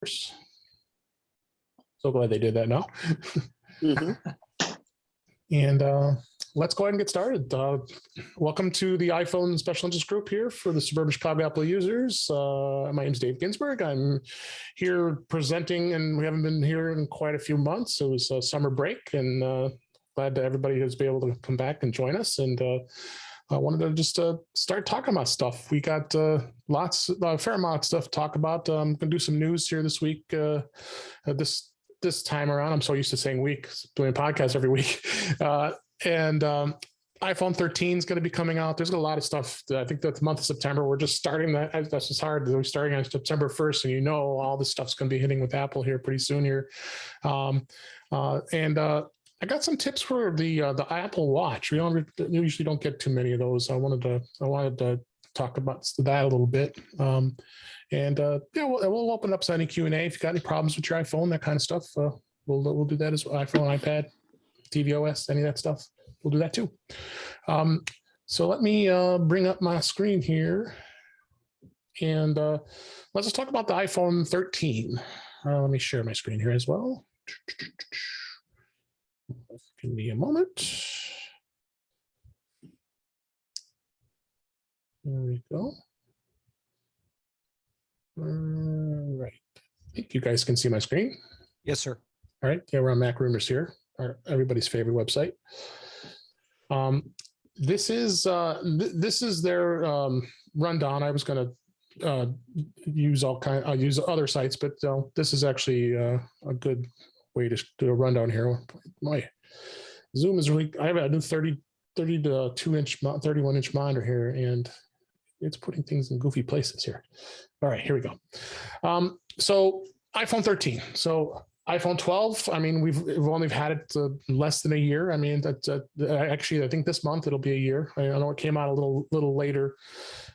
So glad they did that now. And let's go ahead and get started. Welcome to the iPhone Special Interest Group here for the Suburban Chicago Apple users. My name is Dave Ginsburg. I'm here presenting, and we haven't been here in quite a few months. So it was a summer break, and glad that everybody has been able to come back and join us. And I wanted to just start talking about stuff. We got a fair amount of stuff to talk about. I'm going to do some news here this week. This time around, I'm so used to saying week, doing podcasts every week. And iPhone 13 is going to be coming out. There's a lot of stuff. I think that the month of September, we're just starting that. That's just hard. We're starting on September 1st, and all this stuff's going to be hitting with Apple here pretty soon here. I got some tips for the Apple Watch. We usually don't get too many of those. I wanted to talk about that a little bit. We'll open up to any Q&A. If you got any problems with your iPhone, that kind of stuff, we'll do that as well. iPhone, iPad, tvOS, any of that stuff, we'll do that too. So let me bring up my screen here, and let's just talk about the iPhone 13. Let me share my screen here as well. Give me a moment. There we go. All right. I think you guys can see my screen. Yes, sir. All right. Yeah, we're on Mac Rumors here, everybody's favorite website. This is their rundown. I was going to use use other sites, but this is actually a good way to do a rundown here. My Zoom is really. I have a new 31 inch monitor here, and it's putting things in goofy places here. All right, here we go. So iPhone 13. So iPhone 12. I mean, we've only had it less than a year. I mean, actually, I think this month it'll be a year. I know it came out a little later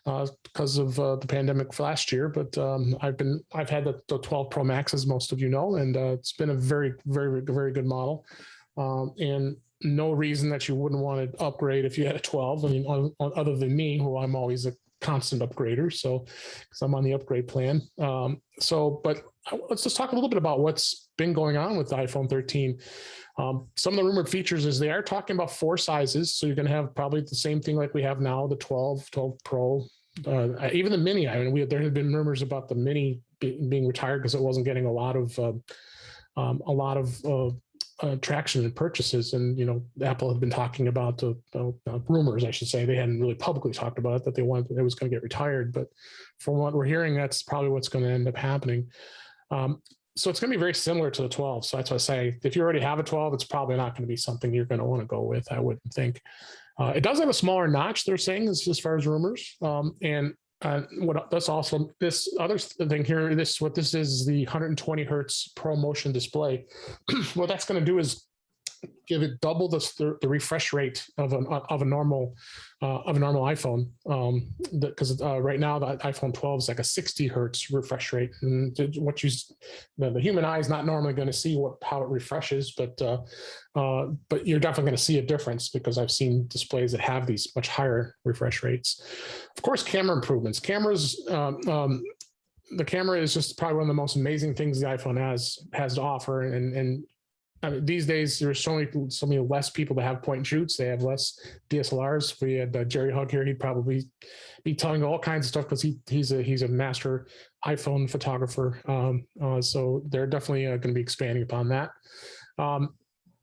because of the pandemic last year, but I've had the 12 Pro Max, as most of you know, and it's been a very, very, very good model. And no reason that you wouldn't want to upgrade if you had a 12. I mean, other than me, who I'm always a constant upgrader, so because I'm on the upgrade plan. But let's just talk a little bit about what's been going on with the iPhone 13. Some of the rumored features is they are talking about 4 sizes, so you're going to have probably the same thing like we have now, the 12 Pro, even the Mini. I mean, there have been rumors about the Mini being retired because it wasn't getting a lot of traction and purchases, and Apple had been talking about rumors, I should say. They hadn't really publicly talked about it, that it was going to get retired, but from what we're hearing, that's probably what's going to end up happening. So it's going to be very similar to the 12. So that's why I say, if you already have a 12, it's probably not going to be something you're going to want to go with, I wouldn't think. It does have a smaller notch, they're saying, as far as rumors. This other thing here, what this is the 120 hertz ProMotion display. What that's going to do is give it double the refresh rate of a normal iPhone, because right now the iPhone 12 is like a 60 hertz refresh rate, and the human eye is not normally going to see how it refreshes, but you're definitely going to see a difference, because I've seen displays that have these much higher refresh rates. Of course, camera improvements. The camera is just probably one of the most amazing things the iPhone has to offer, and I mean, these days there's so many less people that have point and shoots. They have less DSLRs. If we had Jerry Hug here, he'd probably be telling all kinds of stuff, because he's a master iPhone photographer. So they're definitely going to be expanding upon that.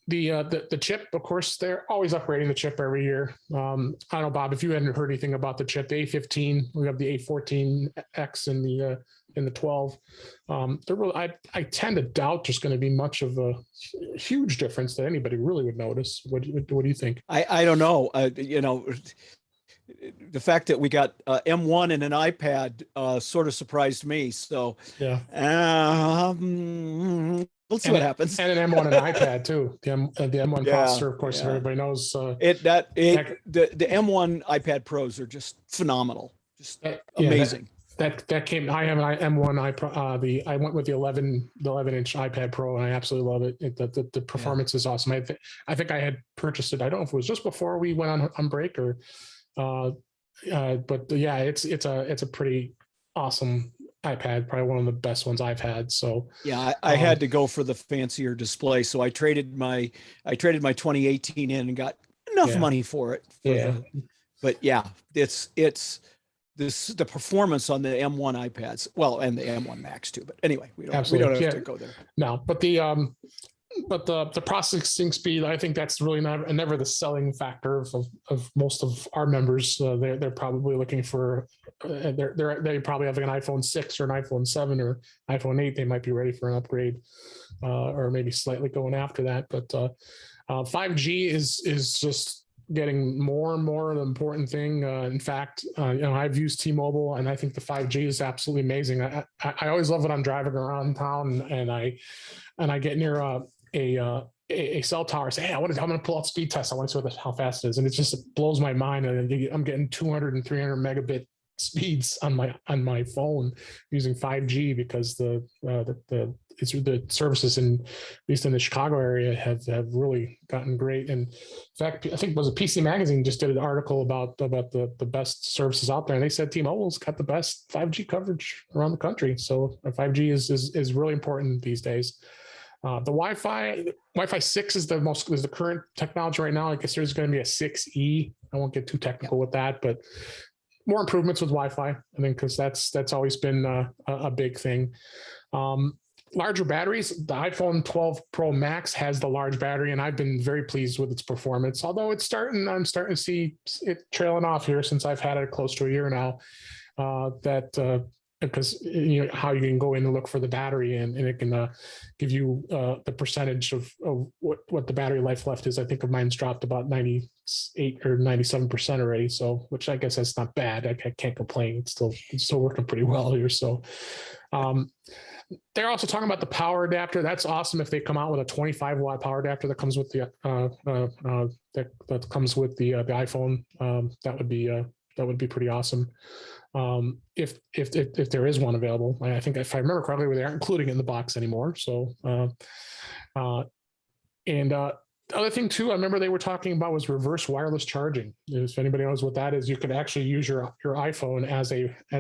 The chip, of course, they're always upgrading the chip every year. I don't know, Bob, if you hadn't heard anything about the chip, the A15, we have the A14X and the 12. I tend to doubt there's going to be much of a huge difference that anybody really would notice. What do you think? I don't know. The fact that we got M1 and an iPad sort of surprised me. So yeah. We'll see what happens. And an M1 and an iPad too. The M1 processor, of course, everybody knows. The M1 iPad Pros are just phenomenal, just amazing. That came. I have an M1 I went with the 11 inch iPad Pro, and I absolutely love it. The performance is awesome. I think I had purchased it. I don't know if it was just before we went on break but yeah, it's a pretty awesome iPad, probably one of the best ones I've had. So Yeah, I had to go for the fancier display, so I traded my 2018 in and got enough yeah, money for it for yeah, the. But yeah, it's the performance on the M1 iPads, well, and the M1 Max too. But anyway, we don't absolutely. have Yeah, to go there. no, but the processing speed, I think that's really never the selling factor of most of our members. They're probably looking for they probably have like an iPhone 6 or an iPhone 7 or iPhone 8. They might be ready for an upgrade, or maybe slightly going after that. But 5G is just getting more and more an important thing. In fact, I've used T-Mobile, and I think the 5G is absolutely amazing. I always love when I'm driving around town and I get near a cell tower. Say, hey, I'm going to pull out speed test. I want to see how fast it is, and it just blows my mind. And I'm getting 200 and 300 megabit speeds on my phone using 5G because the services at least in the Chicago area have really gotten great. And in fact, I think it was a PC Magazine just did an article about the best services out there, and they said T-Mobile's got the best 5G coverage around the country. So 5G is really important these days. The Wi-Fi 6 is the current technology right now. I guess there's going to be a 6E. I won't get too technical with that, but more improvements with Wi-Fi. I think because that's always been a big thing. Larger batteries. The iPhone 12 Pro Max has the large battery, and I've been very pleased with its performance. Although I'm starting to see it trailing off here since I've had it close to a year now. Because how you can go in and look for the battery, and it can give you the percentage of what the battery life left is. I think of mine's dropped about 98 or 97% already. So, which I guess that's not bad. I can't complain. It's still working pretty well here. So, they're also talking about the power adapter. That's awesome if they come out with a 25 watt power adapter that comes with the that comes with the iPhone. That would be pretty awesome. If there is one available. I think if I remember correctly, they aren't including it in the box anymore. So, the other thing too, I remember they were talking about was reverse wireless charging. If anybody knows what that is, you could actually use your iPhone as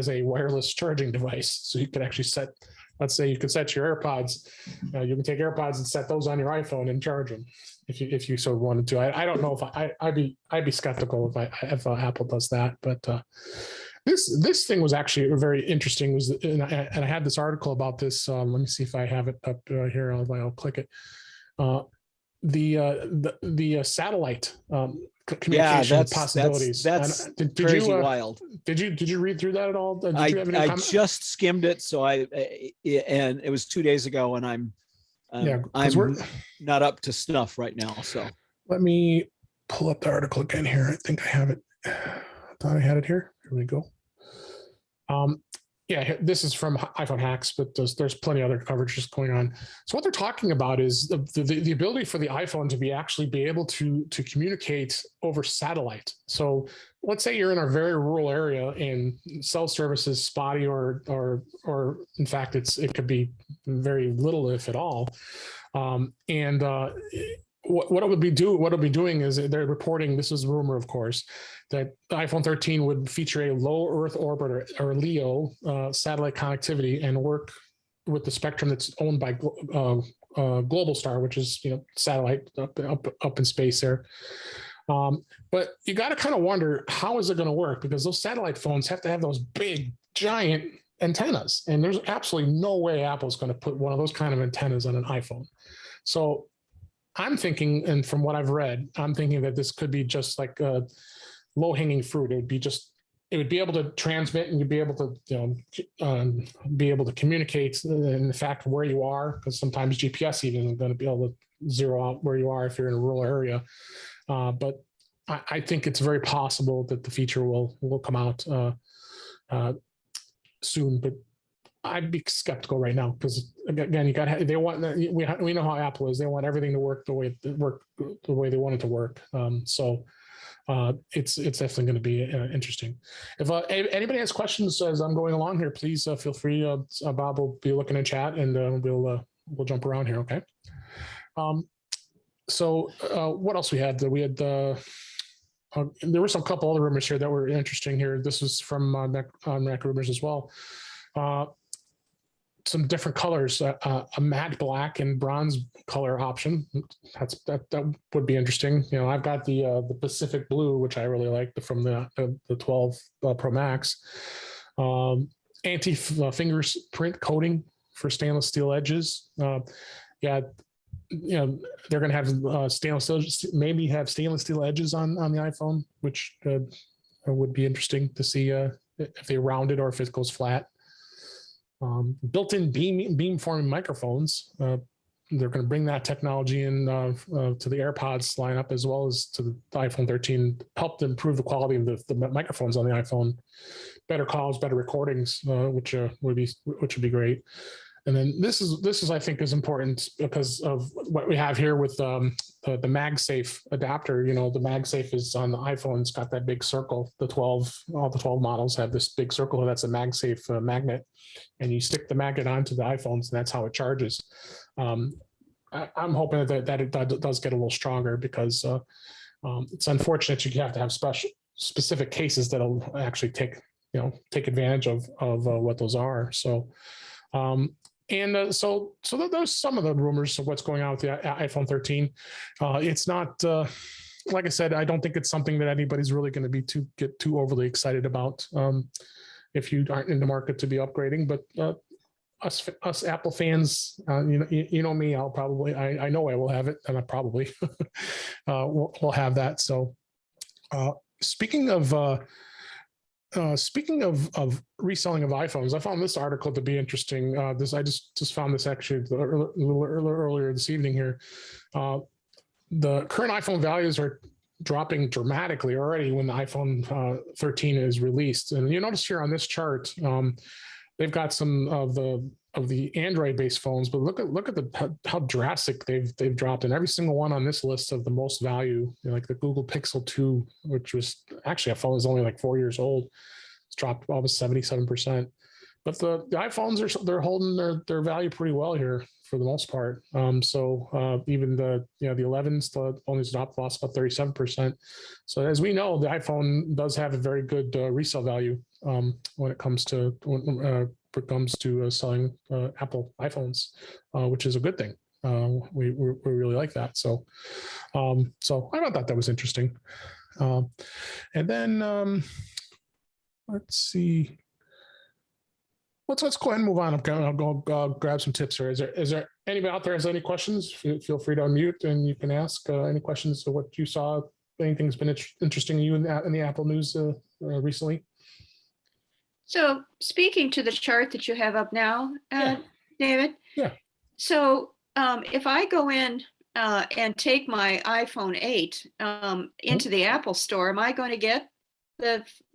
a wireless charging device. So you could actually let's say you could set your AirPods. You can take AirPods and set those on your iPhone and charge them if you so wanted to. I don't know if I'd be skeptical if Apple does that, but this thing was actually very interesting. And I had this article about this. Let me see if I have it up here. I'll click it. The satellite communication possibilities. That's crazy wild. Did you read through that at all? Did you have any I just skimmed it, so and it was 2 days ago, and I'm not up to snuff right now. So let me pull up the article again here. I think I have it. I thought I had it here. Here we go. Yeah, this is from iPhone Hacks, but there's plenty of other coverage just going on. So what they're talking about is the ability for the iPhone to be able to communicate over satellite. So let's say you're in a very rural area and cell service is spotty, or in fact it could be very little, if at all. What it'll be doing is they're reporting, this is a rumor, of course, that the iPhone 13 would feature a low Earth orbit or LEO satellite connectivity and work with the spectrum that's owned by Globalstar, which is satellite up in space there. But you got to kind of wonder, how is it going to work? Because those satellite phones have to have those big, giant antennas, and there's absolutely no way Apple's going to put one of those kind of antennas on an iPhone. So I'm thinking, and from what I've read, I'm thinking that this could be just like a low-hanging fruit. It would be able to transmit, and you'd be able to, be able to communicate. In fact, where you are, because sometimes GPS even is going to be able to zero out where you are if you're in a rural area. But I think it's very possible that the feature will come out soon. But I'd be skeptical right now because again, we know how Apple is. They want everything to work the way they want it to work. So it's definitely going to be interesting. If anybody has questions as I'm going along here, please feel free. Bob will be looking in chat, and we'll jump around here. Okay. So what else we had? We had there were some couple other rumors here that were interesting here. This was from Mac Rumors as well. some different colors, a matte black and bronze color option. That would be interesting. You know, I've got the Pacific blue, which I really like from the 12 Pro Max. Anti fingerprint coating for stainless steel edges. Yeah, you know, they're going to have stainless steel, maybe have stainless steel edges on the iPhone, which would be interesting to see if they round it or if it goes flat. Built-in beamforming microphones. They're going to bring that technology in to the AirPods lineup as well as to the iPhone 13. Help to improve the quality of the microphones on the iPhone. Better calls, better recordings, which would be great. And then this is I think is important because of what we have here with the MagSafe adapter. You know, the MagSafe is on the iPhone. It's got that big circle. All the 12 models have this big circle. That's a MagSafe magnet, and you stick the magnet onto the iPhones, and that's how it charges. I'm hoping that it does get a little stronger because it's unfortunate you have to have specific cases that'll actually take advantage of what those are. So. So those some of the rumors of what's going on with the iPhone 13. It's not like I said. I don't think it's something that anybody's really going to get too overly excited about if you aren't in the market to be upgrading. But us Apple fans, you know me. I know I will have it, and I probably will have that. So speaking of reselling of iPhones, I found this article to be interesting. I just found this actually a little earlier this evening here. The current iPhone values are dropping dramatically already when the iPhone 13 is released. And you notice here on this chart, they've got some of the Android-based phones, but look at how drastic they've dropped. And every single one on this list of the most value, like the Google Pixel 2, which was actually a phone that's only like 4 years old, it's dropped almost 77%. But the iPhones they're holding their value pretty well here for the most part. So even the 11s only lost about 37%. So as we know, the iPhone does have a very good resale value when it comes to selling Apple iPhones, which is a good thing. We really like that. So I thought that was interesting. And then let's see. Let's go ahead and move on. I'll go grab some tips here. Is there anybody out there has any questions? Feel free to unmute and you can ask any questions of what you saw. Anything's been interesting to you in the Apple news recently? So speaking to the chart that you have up now, David. Yeah. So if I go in and take my iPhone 8 into the Apple store, am I going to get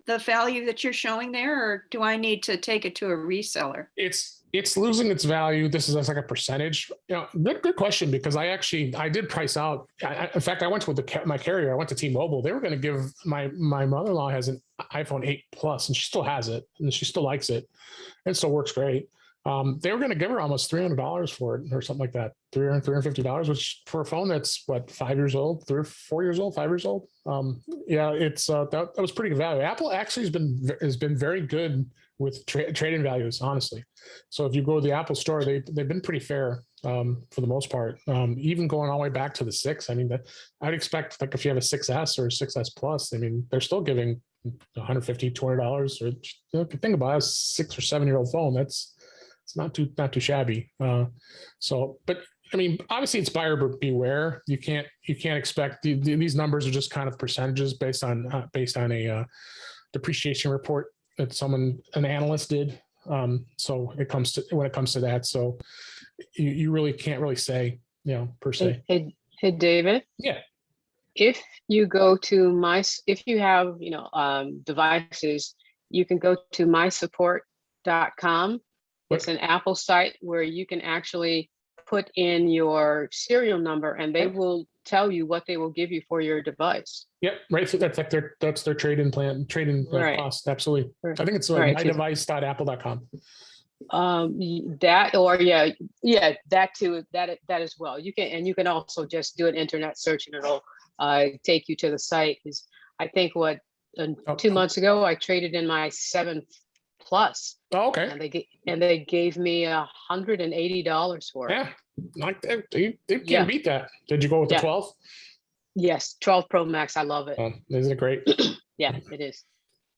the value that you're showing there, or do I need to take it to a reseller? It's losing its value. This is like a percentage. Good question, because I did price out. In fact, I went with my carrier. I went to T-Mobile. They were going to give my mother-in-law has an iPhone 8 Plus, and she still has it, and she still likes it, and still works great. They were going to give her almost $300 for it or something like that, $350, which for a phone that's 5 years old, 3 or 4 years old, 5 years old. It's that was pretty good value. Apple actually has been very good with trade-in values, honestly. So if you go to the Apple store, they've been pretty fair for the most part. Even going all the way back to the 6. I mean, I'd expect, like, if you have a 6S or a 6S Plus, I mean, they're still giving $150, $200. Or if you think about it, a 6 or 7 year old phone, it's not too shabby. But I mean, obviously it's buyer beware. You can't expect these numbers are just kind of percentages based on a depreciation report that an analyst did. So when it comes to that, so you really can't really say, per se. Hey, David. Yeah. If you go to if you have, devices, you can go to mysupport.com. It's an Apple site where you can actually put in your serial number, and they will tell you what they will give you for your device. Yep, right. So that's like their trade-in plan, right. cost. Absolutely. Right. I think it's mydevice.apple.com. That, or that too. That as well. You can also just do an internet search, and it'll take you to the site. I think 2 months ago I traded in my 7 Plus, Oh, okay. and they gave me $180 for it. Yeah. Like you can't Yeah. beat that. Did you go with the Yeah. 12? Yes, 12 Pro Max. I love it. Isn't it great? Yeah, it is.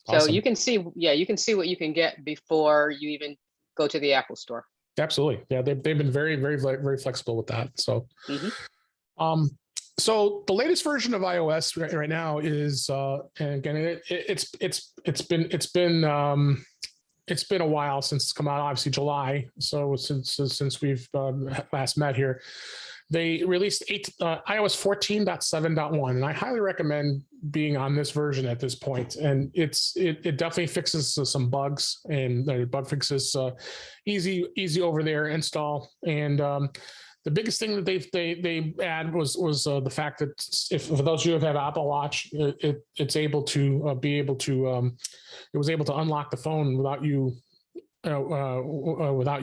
So Awesome. you can see what you can get before you even go to the Apple store. Absolutely. Yeah, they've been very, very, very flexible with that. So, Mhm. So the latest version of iOS right now is, and again, it's been a while since it's come out. Obviously, July. So since we've last met here, they released iOS 14.7.1, and I highly recommend being on this version at this point. And it definitely fixes some bugs, and bug fixes easy over there install. And the biggest thing that they add was the fact that for those of you who have Apple Watch, it was able to unlock the phone without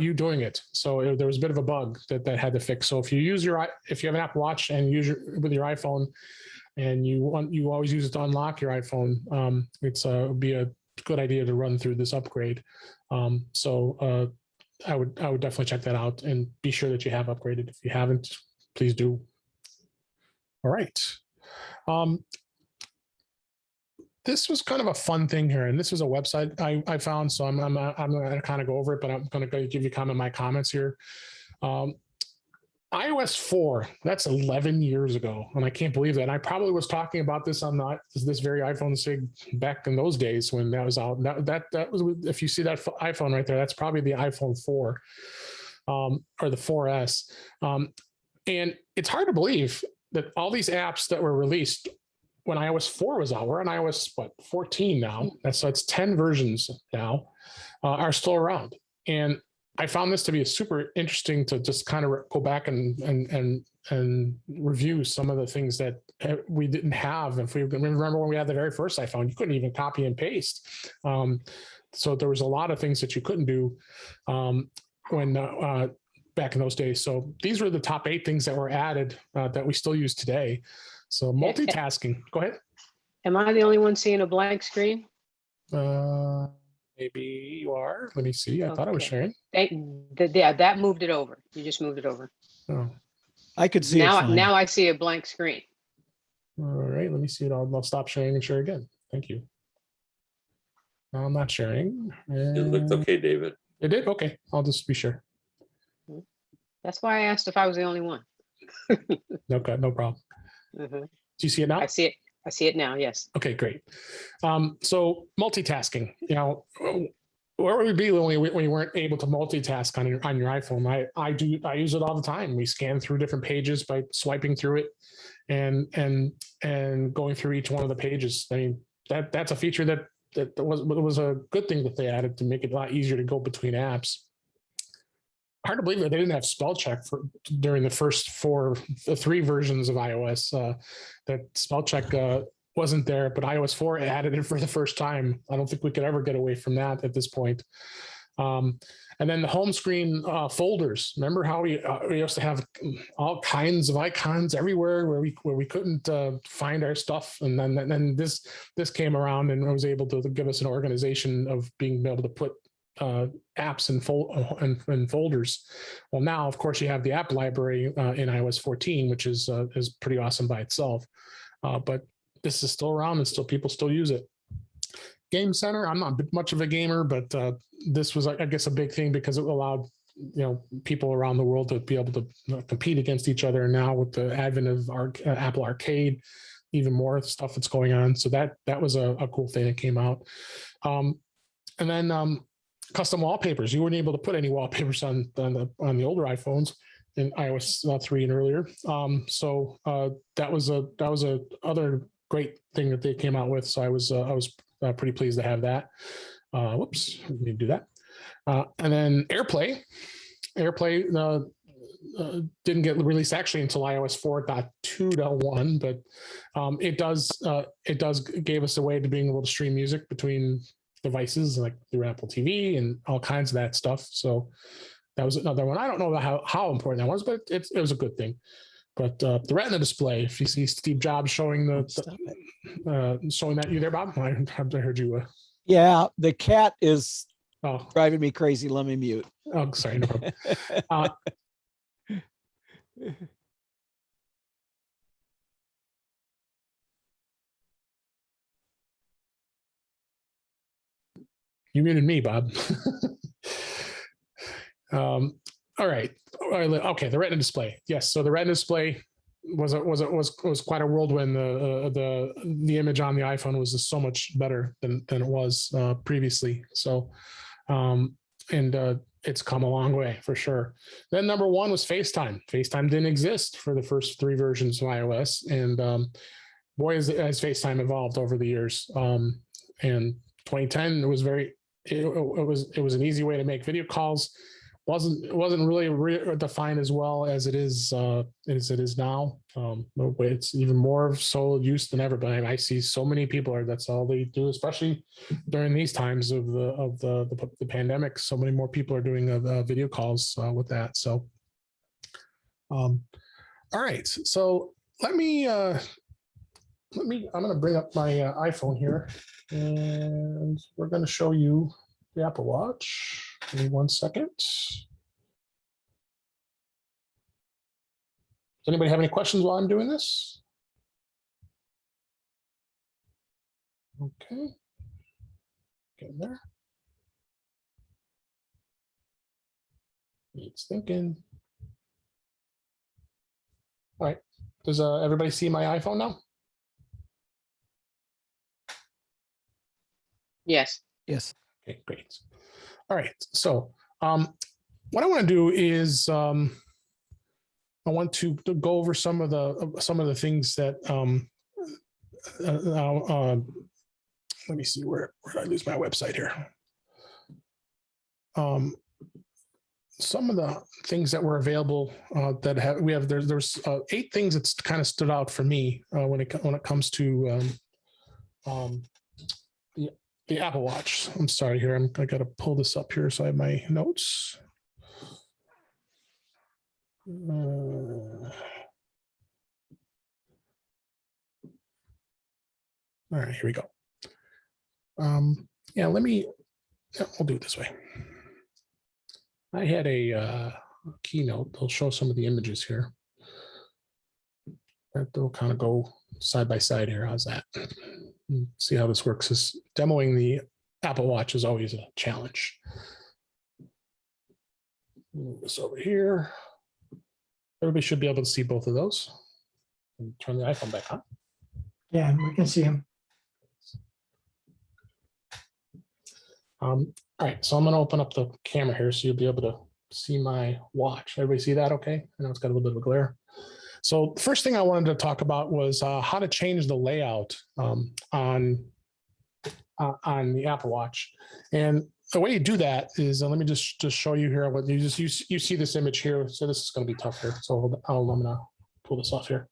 you doing it. So there was a bit of a bug that had to fix. So if you have an Apple Watch and use with your iPhone, and you always use it to unlock your iPhone, it'd be a good idea to run through this upgrade. I would definitely check that out and be sure that you have upgraded. If you haven't, please do. All right. This was kind of a fun thing here, and this was a website I found. So I'm going to kind of go over it, but I'm going to give you my comments here. iOS 4, that's 11 years ago, and I can't believe that. I probably was talking about this on this very iPhone SIG back in those days when that was out. That was, if you see that iPhone right there, that's probably the iPhone 4 or the 4S. And it's hard to believe that all these apps that were released when iOS 4 was out, we're on iOS 14 now. It's 10 versions now, are still around. And I found this to be super interesting to just kind of go back and review some of the things that we didn't have. If we remember when we had the very first iPhone, you couldn't even copy and paste. So there was a lot of things that you couldn't do when back in those days. So these were the top 8 things that were added that we still use today. So multitasking. Go ahead. Am I the only one seeing a blank screen? Maybe you are. Let me see. I thought I was sharing. That moved it over. You just moved it over. Oh, I could see it fine. Now I see a blank screen. all right. Let me see it. I'll stop sharing and share again. Thank you. No, I'm not sharing. It looked okay, David. It did? Okay. I'll just be sure. That's why I asked if I was the only one. Okay, no problem. Mhm. Do you see it now? I see it. I see it now. Yes. Okay, great. So multitasking, where would we be when we weren't able to multitask on your iPhone? I use it all the time. We scan through different pages by swiping through it and going through each one of the pages. I mean, that's a feature that was a good thing that they added to make it a lot easier to go between apps. Hard to believe that they didn't have spell check during the first 3 versions of iOS. That spell check wasn't there, but iOS 4 added it for the first time. I don't think we could ever get away from that at this point. And then the home screen folders. Remember how we used to have all kinds of icons everywhere where we couldn't find our stuff, and then this came around and was able to give us an organization of being able to put apps and folders. Well, now of course you have the app library in iOS 14, which is pretty awesome by itself. But this is still around and people still use it. Game Center. I'm not much of a gamer, but this was, I guess, a big thing because it allowed people around the world to be able to compete against each other. And now with the advent of Apple Arcade, even more stuff that's going on. So that was a cool thing that came out. And then custom wallpapers. You weren't able to put any wallpapers on the older iPhones in iOS 3 and earlier. So that was a other great thing that they came out with. So I was pretty pleased to have that. Whoops, let me do that. And then AirPlay didn't get released actually until iOS 4.2.1, but it does gave us a way to being able to stream music between devices like through Apple TV and all kinds of that stuff. So that was another one. I don't know how important that was, but it was a good thing. But the Retina display, if you see Steve Jobs showing showing that, you there, Bob? I heard you. Yeah, the cat is Oh, Driving me crazy. Let me mute. oh, sorry. No problem. Uh, You muted me, Bob. All right. Okay. The Retina display. Yes. So the Retina display was quite a whirlwind. The image on the iPhone was just so much better than it was previously. So, it's come a long way for sure. Then number one was FaceTime. FaceTime didn't exist for the first 3 versions of iOS, and boy, has FaceTime evolved over the years. And 2010, it was an easy way to make video calls. Wasn't really defined as well as it is now. It's even more so used than ever. But I see so many people that's all they do, especially during these times of the pandemic. So many more people are doing video calls with that. So, all right. So I'm going to bring up my iPhone here, and we're going to show you the Apple Watch. Give me 1 second. Does anybody have any questions while I'm doing this? Okay. Get there. It's thinking. All right. Does everybody see my iPhone now? Yes. Yes. Okay, great. All right. So what I want to do is I want to go over some of the things that let me see where did I lose my website here. Some of the things that were available there's 8 things that's kind of stood out for me when it comes to the Apple Watch. I'm sorry here. I got to pull this up here so I have my notes. All right, here we go. Yeah, I'll do it this way. I had a keynote. They'll show some of the images here. They'll kind of go side by side here. How's that? See how this works. Is demoing the Apple Watch is always a challenge. Move this over here. Everybody should be able to see both of those. And turn the iPhone back on. Yeah, we can see him. All right, so I'm going to open up the camera here so you'll be able to see my watch. Everybody see that okay? I know it's got a little bit of a glare. So the first thing I wanted to talk about was how to change the layout on the Apple Watch. And the way you do that is, let me just show you here. What you see this image here. So this is going to be tough here. So I'm going to pull this off here.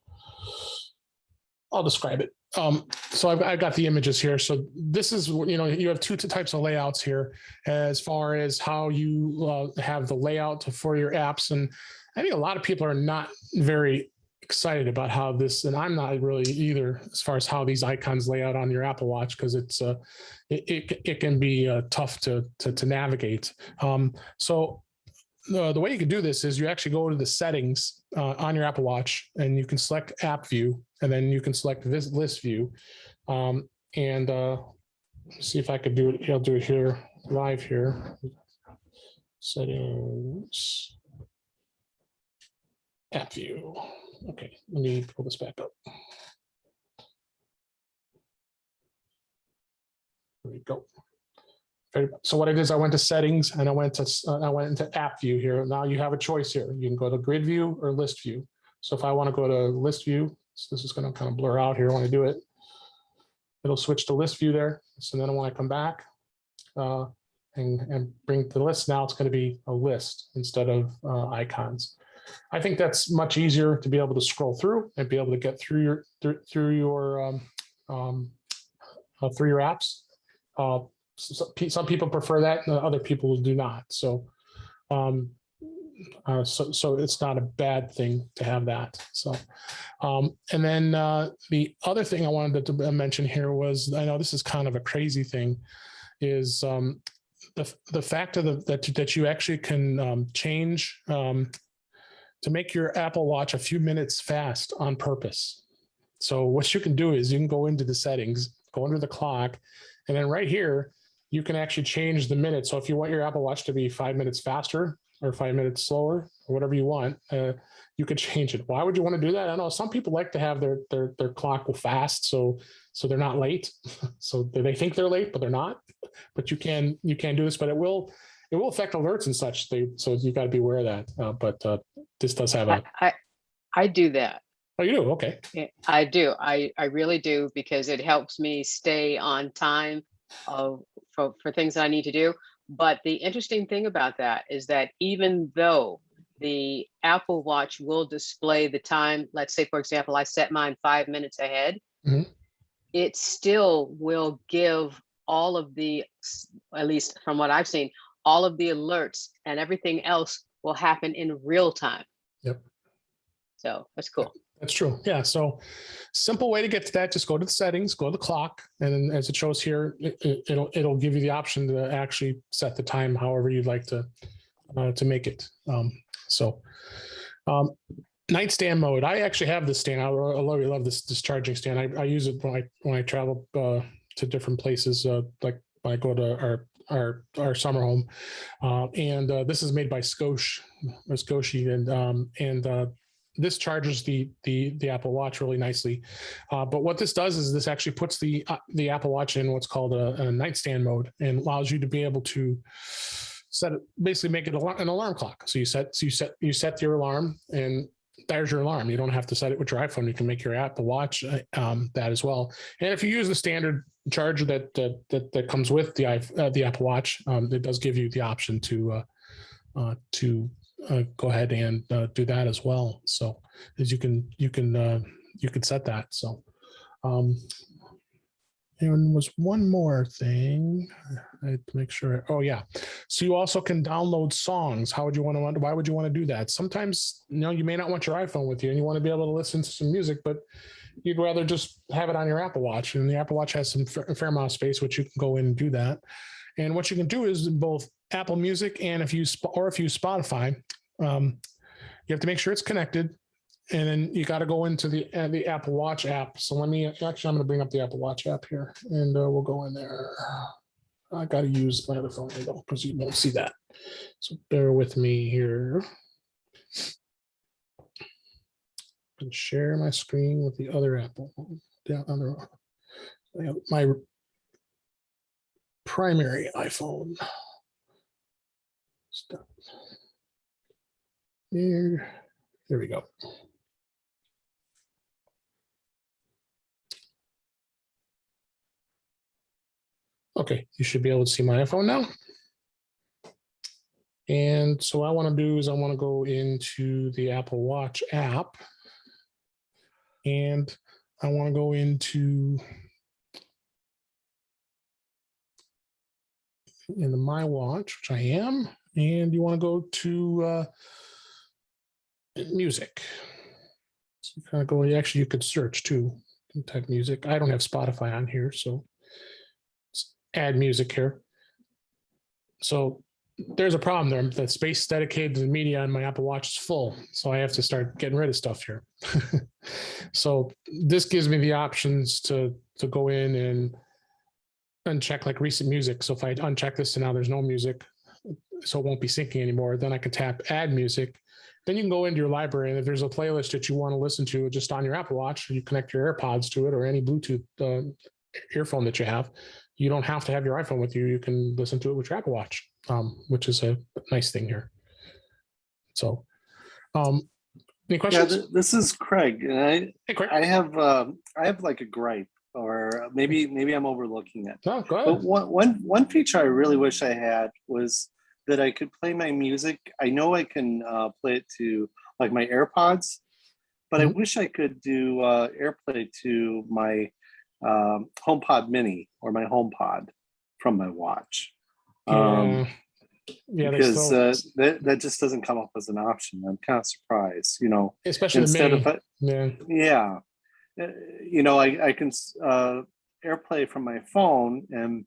I'll describe it. So I've got the images here. So this is, you have 2 types of layouts here as far as how you have the layout for your apps. And I think a lot of people are not very excited about how this, and I'm not really either, as far as how these icons lay out on your Apple Watch, because it can be tough to navigate. So the way you can do this is you actually go to the settings on your Apple Watch, and you can select App View, and then you can select this List View, and see if I could do it. I'll do it here live here. Settings, App View. Okay, let me pull this back up. There we go. So what I did is I went to settings and I went into app view here. Now you have a choice here. You can go to grid view or list view. So if I want to go to list view, so this is going to kind of blur out here when I do it. It'll switch to list view there. So then when I come back and bring the list, now it's going to be a list instead of icons. I think that's much easier to be able to scroll through and be able to get through your apps. Some people prefer that, and other people do not. So it's not a bad thing to have that. So, and then the other thing I wanted to mention here was, I know this is kind of a crazy thing, is the fact of that you actually can change to make your Apple Watch a few minutes fast on purpose. So what you can do is you can go into the settings, go under the clock, and then right here, you can actually change the minute. So if you want your Apple Watch to be 5 minutes faster or 5 minutes slower, or whatever you want, you could change it. Why would you want to do that? I know some people like to have their clock go fast, so they're not late. So they think they're late, but they're not. But you can do this, but it will affect alerts and such. So you've got to be aware of that. But this does have a. I do that. Oh, you do? Okay. Yeah, I do. I really do, because it helps me stay on time for things that I need to do. But the interesting thing about that is that even though the Apple Watch will display the time, let's say, for example, I set mine 5 minutes ahead, it still will give all of the, at least from what I've seen, all of the alerts and everything else will happen in real time. Yep. So that's cool. That's true. Yeah. So simple way to get to that, just go to the settings, go to the clock. And then as it shows here, it'll give you the option to actually set the time however you'd like to make it. Nightstand mode. I actually have this stand. I really love this charging stand. I use it when I travel to different places, like when I go to our summer home. And this is made by SCAU, and this charges the Apple Watch really nicely. But what this does is this actually puts the Apple Watch in what's called a nightstand mode, and allows you to be able to set it, basically make it an alarm clock. So you set your alarm, and there's your alarm. You don't have to set it with your iPhone. You can make your Apple Watch that as well. And if you use the standard charger that comes with the Apple Watch, it does give you the option to go ahead and do that as well. So as you can set that. So there was one more thing I had to make sure. Oh yeah. So you also can download songs. Why would you want to do that? Sometimes, you may not want your iPhone with you and you want to be able to listen to some music, but you'd rather just have it on your Apple Watch, and the Apple Watch has a fair amount of space, which you can go in and do that. And what you can do is both Apple Music, and if you use Spotify, you have to make sure it's connected, and then you got to go into the Apple Watch app. So I'm going to bring up the Apple Watch app here, and we'll go in there. I got to use my other phone because you won't see that. So bear with me here. And share my screen with the other Apple. My primary iPhone. Stop. There we go. Okay, you should be able to see my iPhone now. And so what I want to do is I want to go into the Apple Watch app, and I want to go into the My Watch, which I am, and you want to go to music. So you kind of go, actually you could search too, you can type music. I don't have Spotify on here, so let's add music here. So there's a problem there. The space dedicated to the media on my Apple Watch is full, so I have to start getting rid of stuff here. So this gives me the options to go in and uncheck like recent music. So if I uncheck this and now there's no music, so it won't be syncing anymore, then I can tap add music. Then you can go into your library, and if there's a playlist that you want to listen to just on your Apple Watch, you connect your AirPods to it or any Bluetooth earphone that you have. You don't have to have your iPhone with you. You can listen to it with your Apple Watch, which is a nice thing here. So, any questions? Yeah, this is Craig. And Hey, Craig. I have like a gripe, or maybe I'm overlooking it. No, go ahead. But one feature I really wish I had was that I could play my music. I know I can play it to like my AirPods, but I wish I could do AirPlay to my HomePod Mini or my HomePod from my watch. Yeah, because that just doesn't come up as an option. I'm kind of surprised, especially instead of I can AirPlay from my phone, and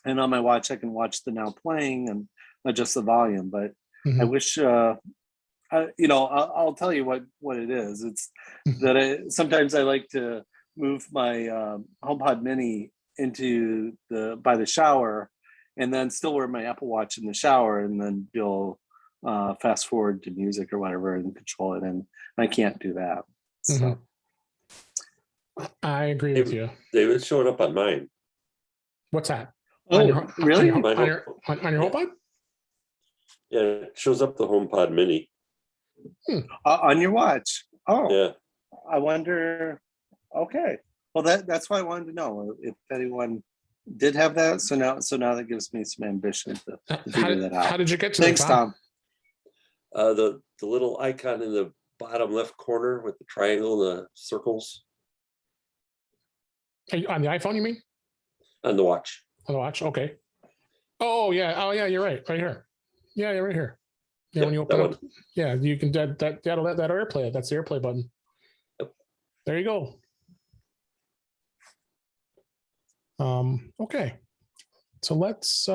And on my watch, I can watch the now playing and adjust the volume. But I Mhm. wish, I'll tell you what it is. It's Mhm. that sometimes I like to move my HomePod Mini by the shower, and then still wear my Apple Watch in the shower, and then you'll fast forward to music or whatever and control it. And I can't do that. So I agree with you. David, it's showing up on mine. What's that? oh, really? On My your HomePod? Yeah, it shows up the HomePod Mini. On your watch? Oh, Yeah. I wonder. Okay, well that's why I wanted to know if anyone did have that. So now that gives me some ambition to figure that out. How did you get to Thanks, that, Tom. The little icon in the bottom left corner with the triangle and the circles On the iPhone, you mean? on the watch. On the watch? Okay. Oh yeah. You're right. Right here. Yeah, you're right here. Yeah, Yep, when you that open up, one. yeah, you can that AirPlay. That's the AirPlay button. Yep. There you go. Okay. So let's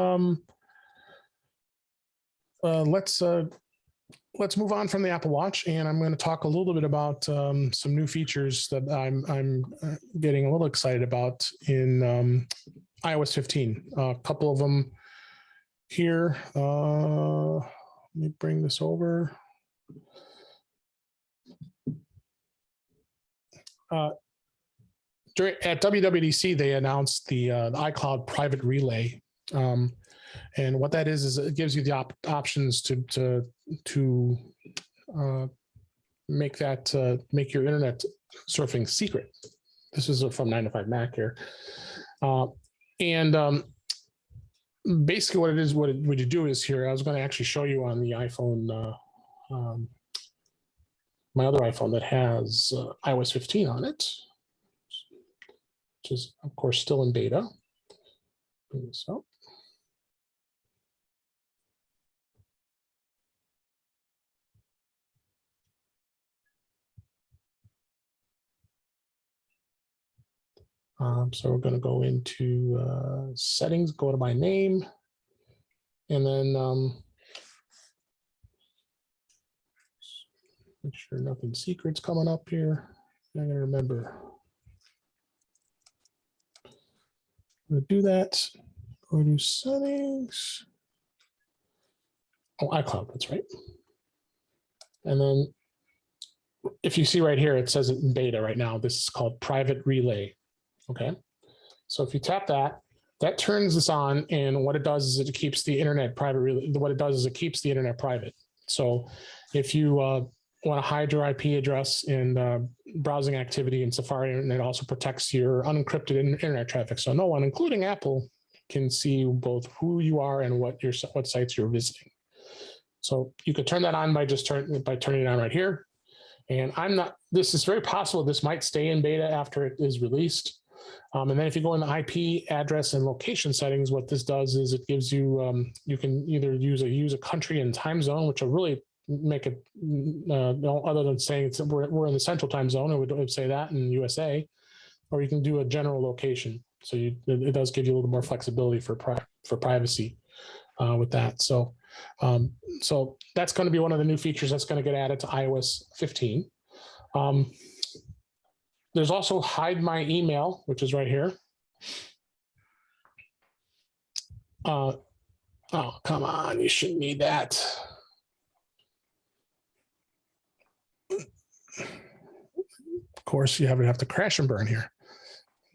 move on from the Apple Watch, and I'm going to talk a little bit about some new features that I'm getting a little excited about in iOS 15. A couple of them here. Let me bring this over. At WWDC, they announced the iCloud Private Relay. And what that is it gives you the options to make your internet surfing secret. This is from 9 to 5 Mac here, and basically what it is, what you do is here. I was going to actually show you on the iPhone, my other iPhone that has iOS 15 on it, which is of course still in beta. Bring this up. So we're going to go into settings, go to my name, and then make sure nothing secret's coming up here. I'm going to remember. I'm going to do that. Go to settings. Oh, iCloud, that's right. And then if you see right here, it says it in beta right now. This is called Private Relay. Okay. So if you tap that, that turns this on, and what it does is it keeps the internet private. What it does is it keeps the internet private. So if you want to hide your IP address in browsing activity in Safari, and it also protects your unencrypted internet traffic. So no one, including Apple, can see both who you are and what sites you're visiting. So you could turn that on by turning it on right here. And this is very possible this might stay in beta after it is released. And then if you go in the IP address and location settings, what this does is it gives you, you can either use a country and time zone, which will really make it, other than saying we're in the central time zone, it would say that in USA, or you can do a general location. So it does give you a little more flexibility for privacy with that. So that's going to be one of the new features that's going to get added to iOS 15. There's also hide my email, which is right here. Oh, come on, you shouldn't need that. Of course, you have to crash and burn here.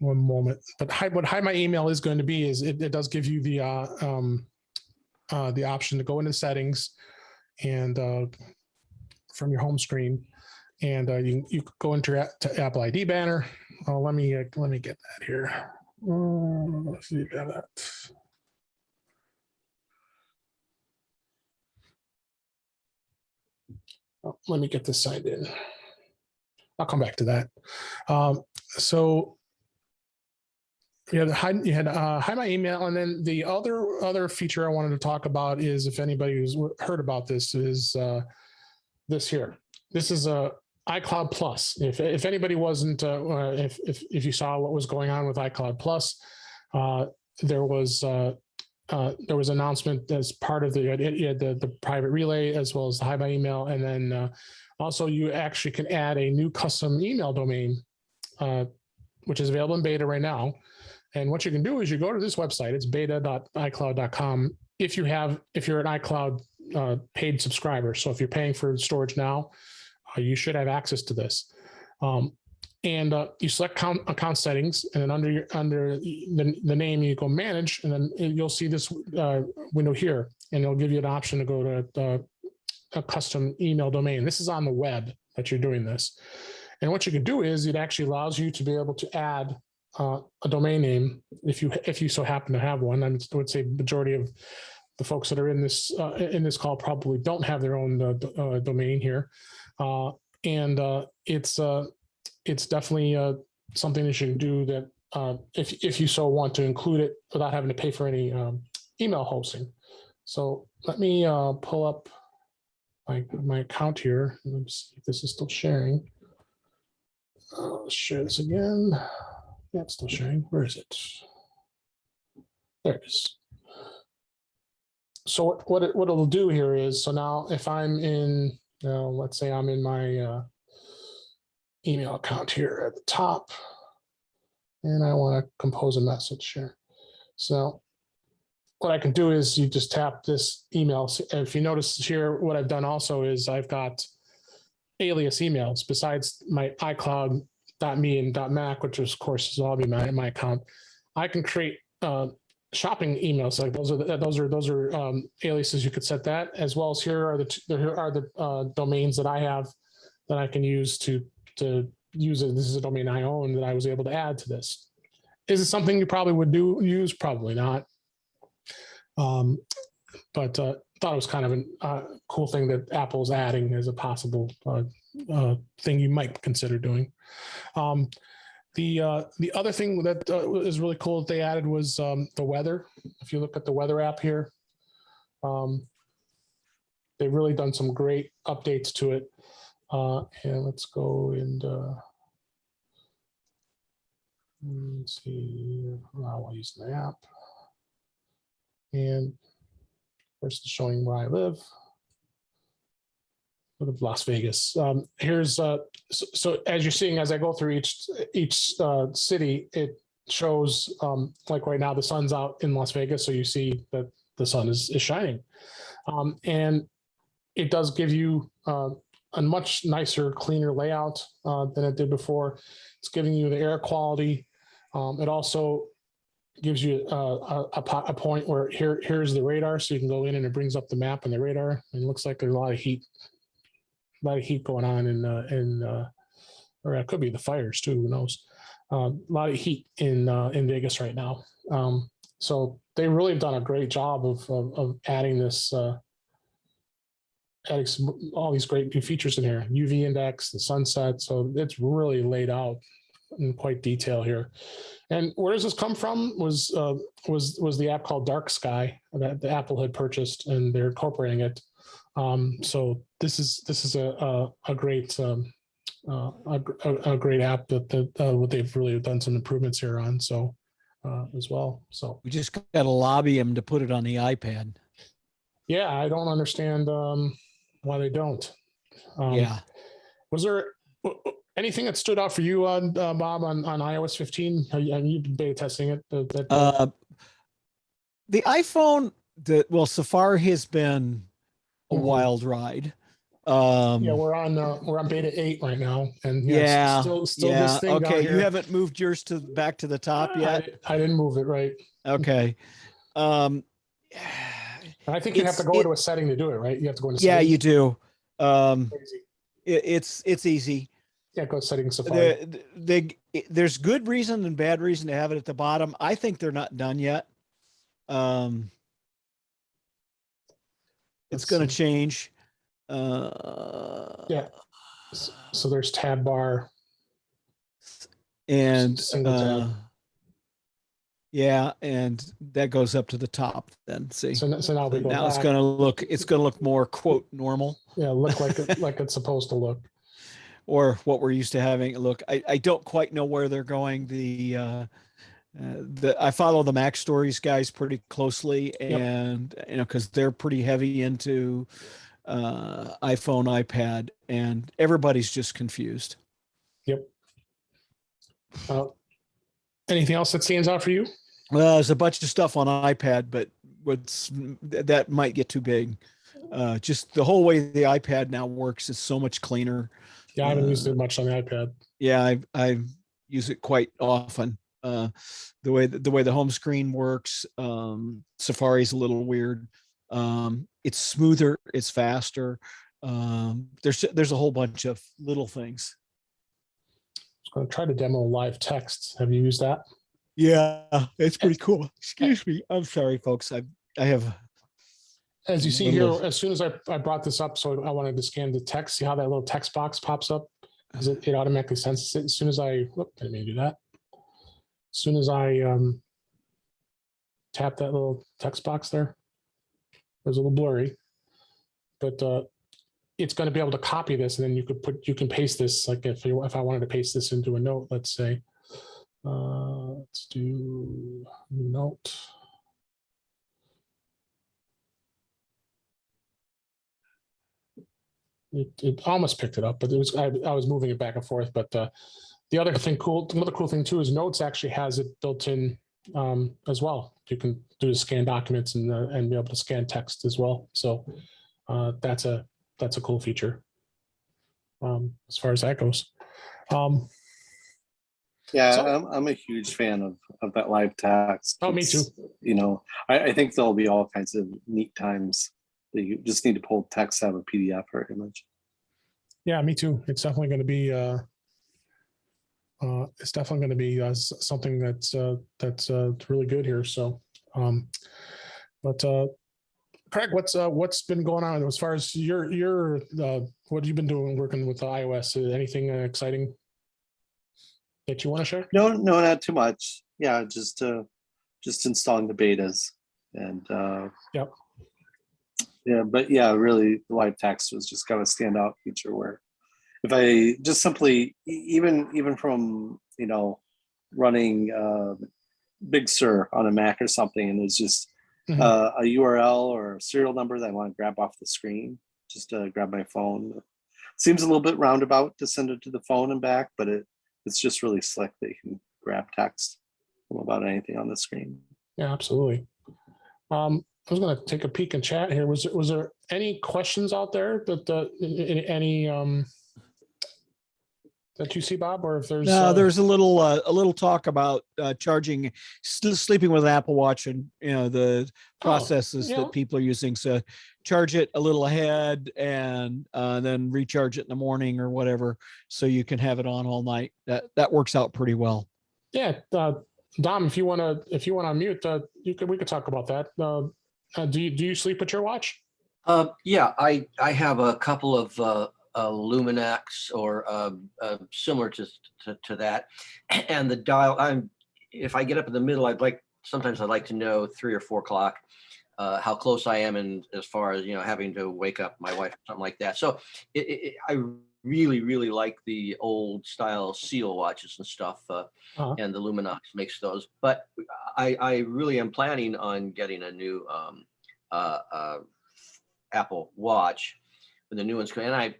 One moment. But what hide my email is going to be is it does give you the option to go into settings and from your home screen, and you go into Apple ID banner. Oh, let me get that here. Let's see that. Oh, let me get this signed in. I'll come back to that. So you had hide my email, and then the other feature I wanted to talk about is, if anybody who's heard about this, is this here. This is a iCloud Plus. If anybody wasn't, if you saw what was going on with iCloud Plus, there was there was an announcement as part of the private relay as well as the hi by email. And then also you actually can add a new custom email domain, which is available in beta right now. And what you can do is you go to this website, it's beta.icloud.com. If you're an iCloud paid subscriber. So if you're paying for storage now, you should have access to this. And you select account settings, and then under the name, you go manage, and then you'll see this window here, and it'll give you an option to go to a custom email domain. This is on the web that you're doing this. And what you can do is it actually allows you to be able to add a domain name if you so happen to have one. I would say majority of the folks that are in this call probably don't have their own domain here, and it's definitely something that you can do that if you so want to include it without having to pay for any email hosting. So let me pull up my account here. Let's see if this is still sharing. Share this again. Yeah, it's still sharing. Where is it? There it is. So what it'll do here is, so now if I'm in, let's say I'm in my email account here at the top, and I want to compose a message here. So what I can do is you just tap this email. If you notice here, what I've done also is I've got alias emails besides my iCloud.me and .mac, which of course is all be my account. I can create shopping emails. Like those are aliases. You could set that, as well as here are the domains that I have that I can use to use it. This is a domain I own that I was able to add to this. Is it something you probably would use? Probably not. But thought it was kind of a cool thing that Apple's adding as a possible thing you might consider doing. The other thing that is really cool that they added was the weather. If you look at the weather app here, they've really done some great updates to it. And let's go and let's see. I'll use the app. And first, it's showing where I live. Of Las Vegas. Here's so as you're seeing, as I go through each city, it shows like right now the sun's out in Las Vegas, so you see that the sun is shining, and it does give you a much nicer, cleaner layout than it did before. It's giving you the air quality. It also gives you a point where here's the radar, so you can go in and it brings up the map and the radar. And it looks like there's a lot of heat going on or it could be the fires too, who knows. A lot of heat in Vegas right now. So they really have done a great job of adding this, adding all these great new features in here. UV index, the sunset. So it's really laid out in quite detail here. And where does this come from? Was the app called Dark Sky that the Apple had purchased, and they're incorporating it. So this is a great great app that what they've really done some improvements here on. So as well. So We just got to lobby them to put it on the iPad. yeah, I don't understand why they don't. Yeah. Was there anything that stood out for you on Bob on iOS 15? Have you been beta testing it? The iPhone, Safari has been a wild ride. Yeah, we're on beta 8 right now, and still this thing. Okay, you haven't moved yours back to the top yet. I didn't move it right. Okay. I think you have to go into a setting to do it, right? You have to go into yeah, settings. you do. It's easy. Yeah, go settings Safari. There's good reason and bad reason to have it at the bottom. I think they're not done yet. It's going to change. Yeah. So there's tab bar and single tab. Yeah, and that goes up to the top. Then see. So now we go now back. it's going to look more quote normal. Yeah, look like like it's supposed to look. Or what we're used to having. Look, I don't quite know where they're going. I follow the Mac Stories guys pretty closely, and because they're pretty heavy into iPhone, iPad, and everybody's just confused. Yep. Anything else that stands out for you? Well, there's a bunch of stuff on iPad, but that might get too big. Just the whole way the iPad now works is so much cleaner. Yeah, I haven't used it much on the iPad. Yeah, I use it quite often. The way the home screen works, Safari's a little weird. It's smoother, it's faster. There's a whole bunch of little things. I was going to try to demo live text. Have you used that? Yeah, it's pretty cool. Excuse me. I'm sorry, folks. I have. As you see here, as soon as I brought this up, so I wanted to scan the text, see how that little text box pops up? Because it automatically senses it. As soon as I didn't mean to do that. As soon as I tap that little text box there, it was a little blurry, but it's going to be able to copy this, and then you can paste this. Like if I wanted to paste this into a note, let's say, let's do note. It almost picked it up, but I was moving it back and forth. But the other cool thing too is Notes actually has it built in as well. You can do scan documents and be able to scan text as well. So that's a cool feature as far as that goes. I'm a huge fan of that live text. Oh, me too. I think there'll be all kinds of neat times that you just need to pull text out of a PDF or image. Yeah, me too. It's definitely going to be something that's really good here. So, Craig, what's been going on as far as your what have you been doing working with the iOS? Anything exciting that you want to share? No, not too much. Yeah, just installing the betas and Yep. Yeah, but yeah, really the live text was just kind of a standout feature where if I just simply even from running Big Sur on a Mac or something, and there's just a URL or a serial number that I want to grab off the screen, just to grab my phone. Seems a little bit roundabout to send it to the phone and back, but it's just really slick that you can grab text from about anything on the screen. Yeah, absolutely. I was going to take a peek in chat here. Was there any questions out there that any that you see, Bob, or if there's there's a little talk about charging, sleeping with an Apple Watch, and the processes that people are using. So charge it a little ahead and then recharge it in the morning or whatever, so you can have it on all night. That works out pretty well. Yeah, Dom, if you want to unmute, we could talk about that. Do you sleep with your watch? Yeah, I have a couple of Luminax or similar to that, and the dial. If I get up in the middle, sometimes I'd like to know 3 or 4 o'clock how close I am, and as far as having to wake up my wife or something like that. So I really like the old style seal watches and stuff, and the Luminax makes those. But I really am planning on getting a new Apple Watch when the new ones come. And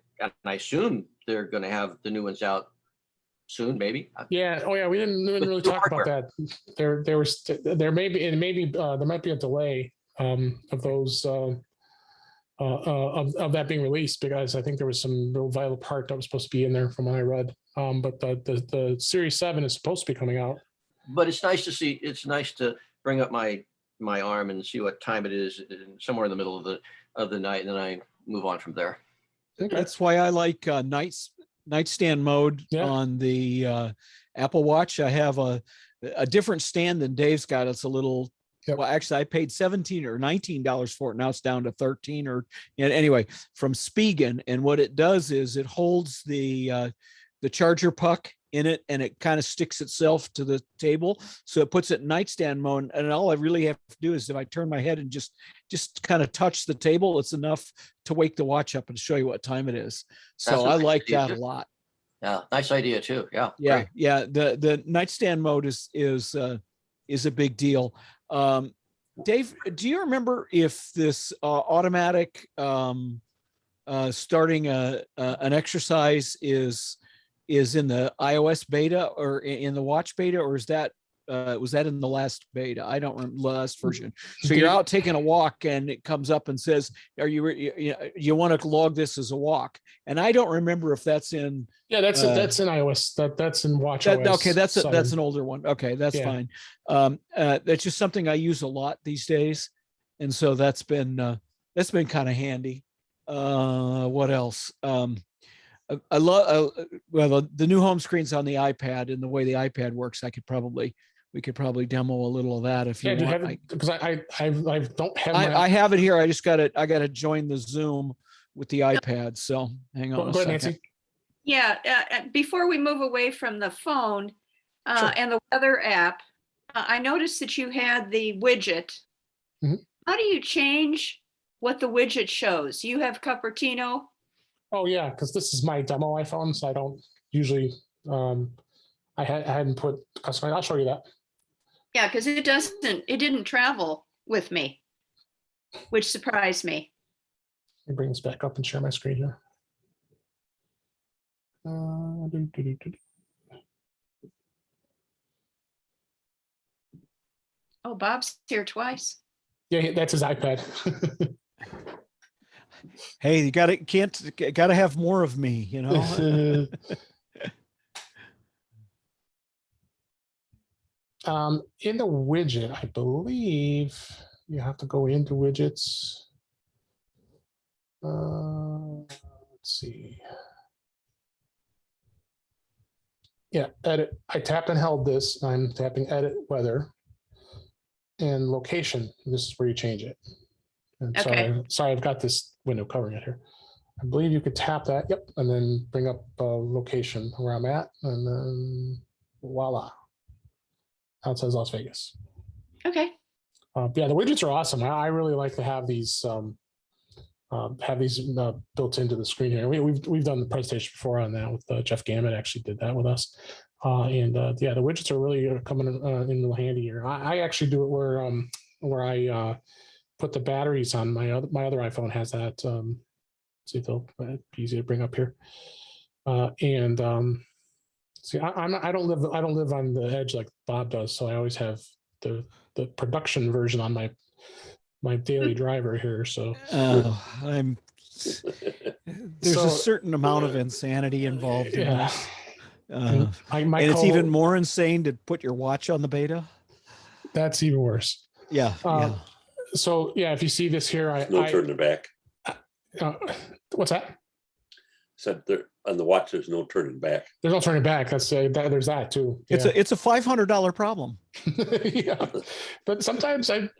I assume they're going to have the new ones out soon, maybe. Yeah. Oh, yeah. We didn't really talk about that. There might be a delay of those of that being released, because I think there was some real vital part that was supposed to be in there from what I read. But the Series 7 is supposed to be coming out. But it's nice to see. It's nice to bring up my arm and see what time it is, somewhere in the middle of the night, and then I move on from there. Okay. That's why I like nightstand mode on the Apple Watch. I have a different stand than Dave's got. It's a little. Well, actually, I paid $17 or $19 for it. Now it's down to 13. Anyway, from Spigen, and what it does is it holds the charger puck in it, and it kind of sticks itself to the table, so it puts it in nightstand mode. And all I really have to do is, if I turn my head and just kind of touch the table, it's enough to wake the watch up and show you what time it is. So I like that a lot. Yeah, nice idea too. Yeah. Yeah, great. Yeah. The nightstand mode is is a big deal. Dave, do you remember if this automatic starting an exercise is in the iOS beta or in the watch beta, or is that was that in the last beta? I don't remember last version. So you're out taking a walk and it comes up and says, "Are you want to log this as a walk?" And I don't remember if that's in. Yeah, that's in iOS. That's in Watch OS. Okay, that's an older one. Okay, that's fine. That's just something I use a lot these days, and so that's been kind of handy. What else? I love well the new home screen's on the iPad, and the way the iPad works, we could probably demo a little of that if you want. Because I don't have. I have it here. I got to join the Zoom with the iPad. So hang on a second. Nancy. Yeah, before we move away from the phone Sure. and the weather app, I noticed that you had the widget. Mm-hmm. How do you change what the widget shows? You have Cupertino. Oh yeah, because this is my demo iPhone, so I don't usually. I hadn't put custom. I'll show you that. Yeah, because it didn't travel with me, which surprised me. Let me bring this back up and share my screen here. Oh, Bob's here twice. Yeah, that's his iPad. Hey, you gotta have more of me, you know. In the widget, I believe you have to go into widgets. Let's see. Yeah, edit. I tapped and held this. I'm tapping edit weather and location. This is where you change it. And Okay. sorry, I've got this window covering it here. I believe you could tap that. Yep, and then bring up location where I'm at, and then voila. Now it says Las Vegas. Okay. Yeah, the widgets are awesome. I really like to have these built into the screen here. We've done the presentation before on that with Jeff Gammett. Actually did that with us, and yeah, the widgets are really coming in handy here. I actually do it where I put the batteries on my other iPhone has that. See if they'll be easy to bring up here, and see, I don't live on the edge like Bob does, so I always have the production version on my daily driver here. So there's a certain amount of insanity involved in this. And it's even more insane to put your watch on the beta. That's even worse. Yeah. So yeah, if you see this here, no turning back. What's that? Said there on the watch, there's no turning back. There's no turning back. That's there's that too. Yeah. It's a $500 problem. Yeah, but sometimes I've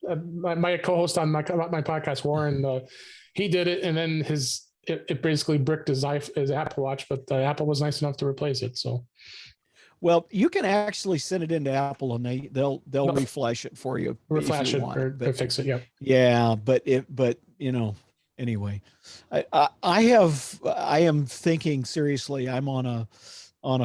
my co-host on my podcast, Warren, he did it, and then it basically bricked his Apple Watch, but Apple was nice enough to replace it. So, well, you can actually send it into Apple, and they'll reflash it for you. Reflash it or fix it. Yeah. Yeah, but you know. Anyway, I am thinking seriously. I'm on a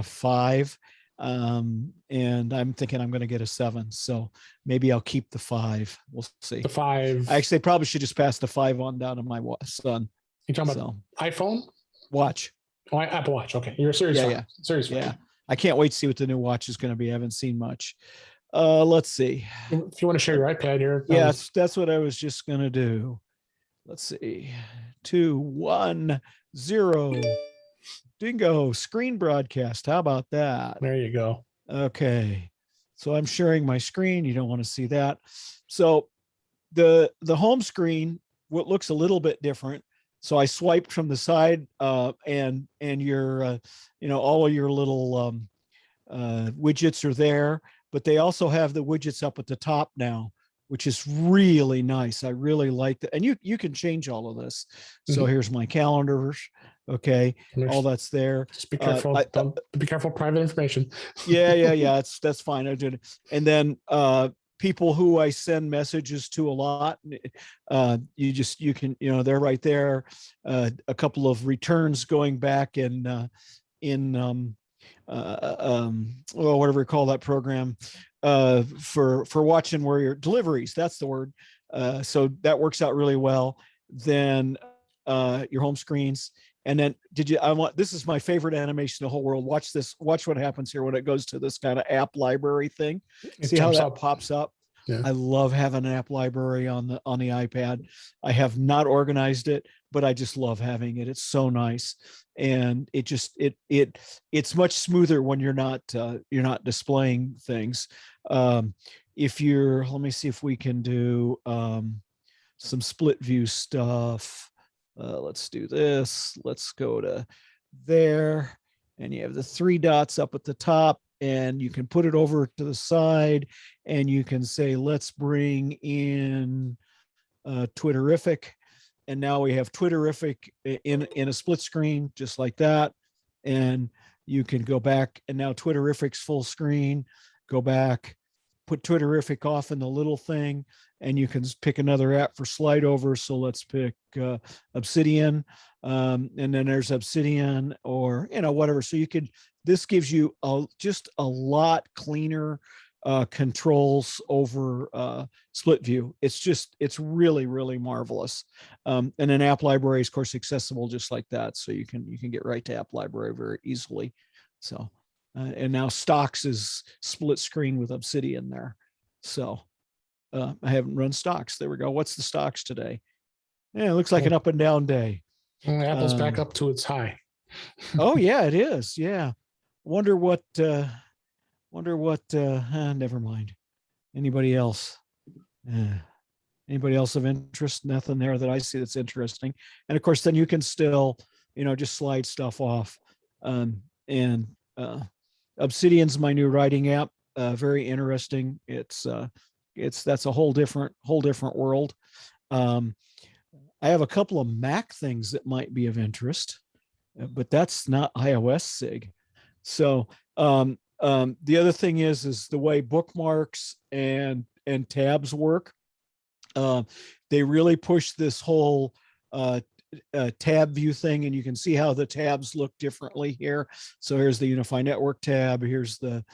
5, and I'm thinking I'm going to get a 7. So maybe I'll keep the 5. We'll see. The 5. Actually, probably should just pass the 5 on down to my son. You talking about iPhone? Watch. Oh, Apple Watch. Okay, you're serious. Yeah. Serious. Yeah. I can't wait to see what the new watch is going to be. I haven't seen much. Let's see. If you want to share your iPad here. Yes, that's what I was just going to do. Let's see, 2, 1, 0. Dingo screen broadcast. How about that? There you go. Okay. So I'm sharing my screen. You don't want to see that. So the home screen, what looks a little bit different. So I swiped from the side and your, all of your little widgets are there, but they also have the widgets up at the top now, which is really nice. I really like that. And you can change all of this. So here's my calendars. Okay. All that's there. Just be careful. Be careful. Private information. Yeah. That's fine. I did it. And then people who I send messages to a lot, you can, they're right there. A couple of returns going back in well, whatever you call that program, for watching where your deliveries, that's the word. So that works out really well. Then your home screens. And then this is my favorite animation in the whole world. Watch this, watch what happens here when it goes to this kind of app library thing. See how that pops up? Yeah. I love having an app library on the iPad. I have not organized it, but I just love having it. It's so nice. And it's much smoother when you're not displaying things. Let me see if we can do some split view stuff. Let's do this. Let's go to there. And you have the 3 dots up at the top, and you can put it over to the side, and you can say, let's bring in Twitterific. And now we have Twitterific in a split screen, just like that. And you can go back, and now Twitterific's full screen. Go back, put Twitterific off in the little thing, and you can pick another app for slide over. So let's pick Obsidian, and then there's Obsidian, or whatever. So this gives you just a lot cleaner controls over split view. It's really, really marvelous. And then app library is of course accessible just like that. So you can get right to app library very easily. So, and now stocks is split screen with Obsidian there. So I haven't run stocks. There we go. What's the stocks today? Yeah, it looks like an up and down day. Apple's back up to its high. Oh yeah, it is. Yeah. Wonder what, never mind. Anybody else? Anybody else of interest? Nothing there that I see that's interesting. And of course, then you can still, just slide stuff off. And Obsidian's my new writing app. Very interesting. That's a whole different world. I have a couple of Mac things that might be of interest, but that's not iOS SIG. So the other thing is the way bookmarks and tabs work. They really push this whole tab view thing, and you can see how the tabs look differently here. So here's the Unify Network tab. Here's the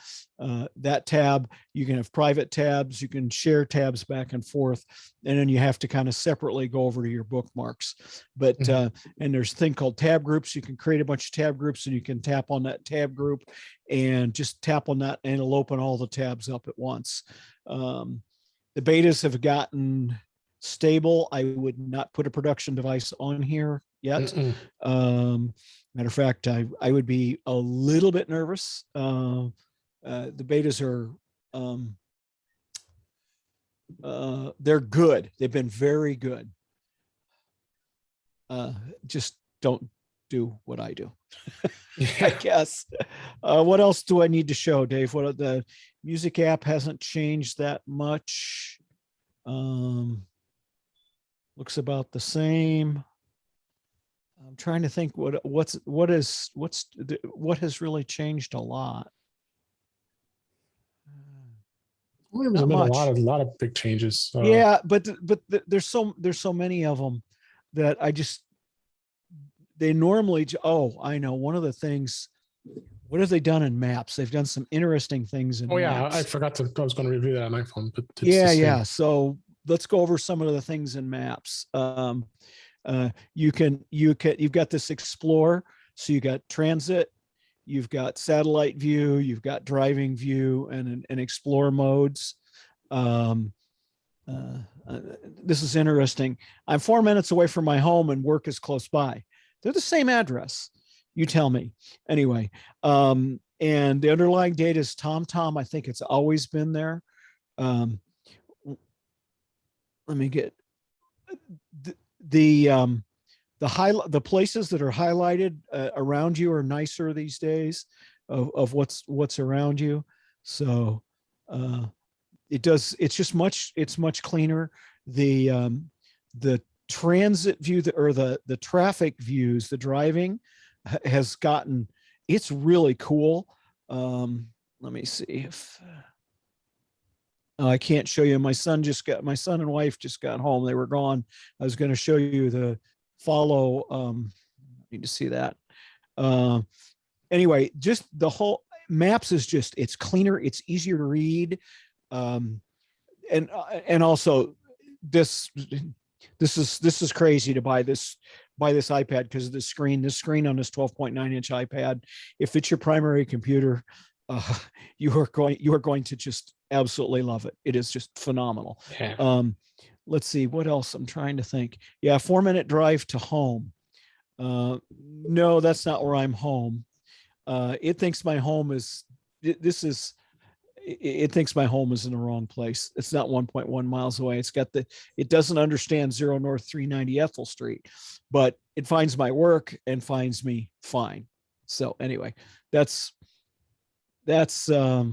that tab. You can have private tabs. You can share tabs back and forth, and then you have to kind of separately go over to your bookmarks. But and there's a thing called tab groups. You can create a bunch of tab groups, and you can tap on that tab group and just tap on that, and it'll open all the tabs up at once. The betas have gotten stable. I would not put a production device on here yet. Matter of fact, I would be a little bit nervous. The betas are they're good. They've been very good. Just don't do what I do. I guess. What else do I need to show, Dave? What the music app hasn't changed that much. Looks about the same. I'm trying to think what has really changed a lot. Well, there's been a lot of big changes. Yeah, but there's so many of them that they normally. Oh, I know one of the things. What have they done in maps? They've done some interesting things in maps. I forgot I was going to review that on iPhone, but yeah. So let's go over some of the things in maps. You've got this explore. So you got transit, you've got satellite view, you've got driving view, and explore modes. This is interesting. I'm 4 minutes away from my home and work is close by. They're the same address. You tell me. Anyway, and the underlying data is TomTom. I think it's always been there. Let me get the places that are highlighted around you are nicer these days of what's around you. So it's much cleaner. The transit view or the traffic views, the driving has gotten, it's really cool. Let me see if I can't show you. My son and wife just got home. They were gone. I was going to show you the follow. Need to see that. anyway, just the whole Maps is just, it's cleaner, it's easier to read. And also this is crazy to buy this iPad because of the screen. This screen on this 12.9-inch iPad, if it's your primary computer, you are going to just absolutely love it. It is just phenomenal. Yeah. Let's see what else I'm trying to think. Yeah, 4-minute drive to home. No, that's not where I'm home. It thinks my home is. It thinks my home is in the wrong place. It's not 1.1 miles away. It doesn't understand 0 North 390 Ethel Street, but it finds my work and finds me fine. So anyway, that's a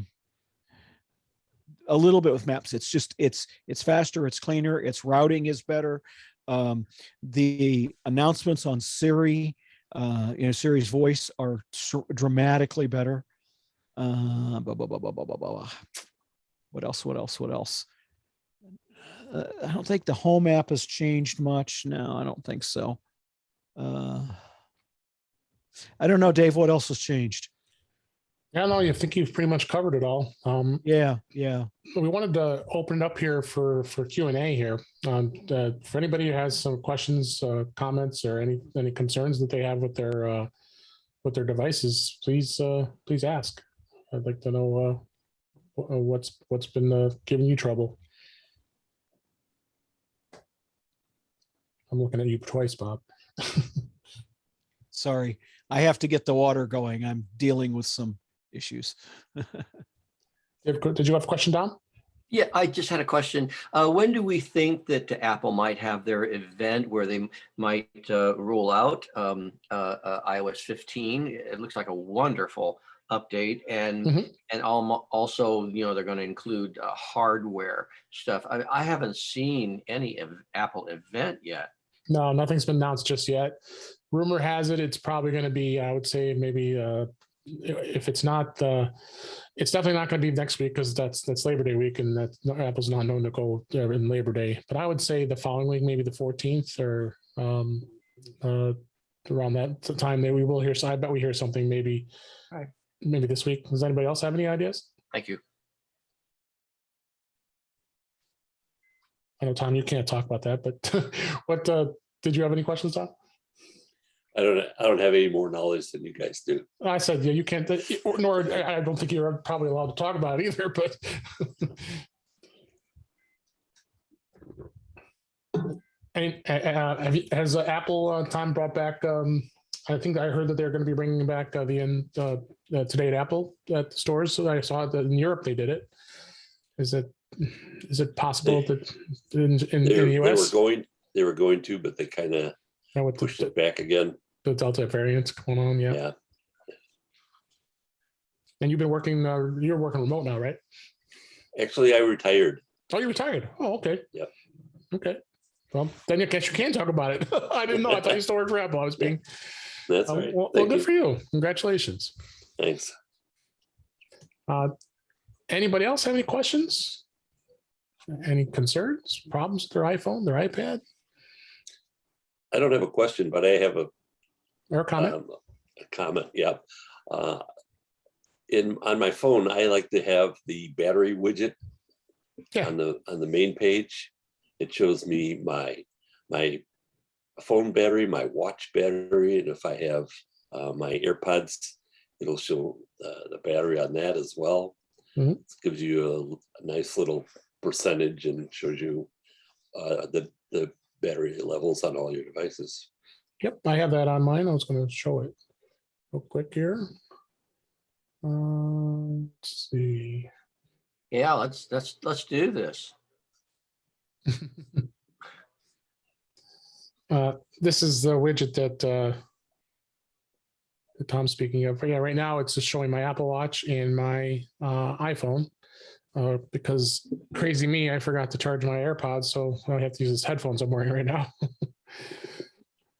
little bit with Maps. It's just, it's faster, it's cleaner, its routing is better. The announcements on Siri, Siri's voice are dramatically better. What else? I don't think the home app has changed much. No, I don't think so. I don't know, Dave, what else has changed? Yeah, no, you think you've pretty much covered it all. Yeah. We wanted to open it up here for Q&A here. For anybody who has some questions, comments, or any concerns that they have with their devices, please ask. I'd like to know what's been giving you trouble. I'm looking at you twice, Bob. Sorry, I have to get the water going. I'm dealing with some issues. Did you have a question, Don? Yeah, I just had a question. When do we think that Apple might have their event where they might roll out iOS 15? It looks like a wonderful update, and also, they're going to include hardware stuff. I haven't seen any Apple event yet. No, nothing's been announced just yet. Rumor has it it's probably going to be, I would say, maybe if it's not, it's definitely not going to be next week because that's Labor Day week, and Apple's not known to go in Labor Day. But I would say the following week, maybe the 14th or around that time, that we will hear. So I bet we hear something maybe this week. Does anybody else have any ideas? Thank you. I know, Tom, you can't talk about that, but what did you have any questions, Tom? I don't have any more knowledge than you guys do. I said, yeah, you can't, nor I don't think you're probably allowed to talk about it either, but has Apple, Tom, brought back, I think I heard that they're going to be bringing back Today at Apple at the stores. So I saw that in Europe they did it. Is it possible that in the US? They were going to, but they kind of pushed it back again. The Delta variant going on, yeah. And you've been working, you're working remote now, right? Actually, I retired. Oh, you retired? Oh, okay. Yep. Okay. Well, then I guess you can talk about it. I didn't know. I thought you still worked for Apple. I was being. That's right. Well, good for you. Congratulations. Thanks. Anybody else have any questions? Any concerns, problems with their iPhone, their iPad? I don't have a question, but I have a comment. A comment, yeah. On my phone, I like to have the battery widget on the main page. It shows me my phone battery, my watch battery, and if I have my AirPods, it'll show the battery on that as well. It gives you a nice little percentage and shows you the battery levels on all your devices. Yep, I have that on mine. I was going to show it real quick here. Let's see. Yeah, let's do this. This is the widget that Tom's speaking of. Yeah, right now it's just showing my Apple Watch and my iPhone. Because crazy me, I forgot to charge my AirPods, so I have to use this headphones I'm wearing right now.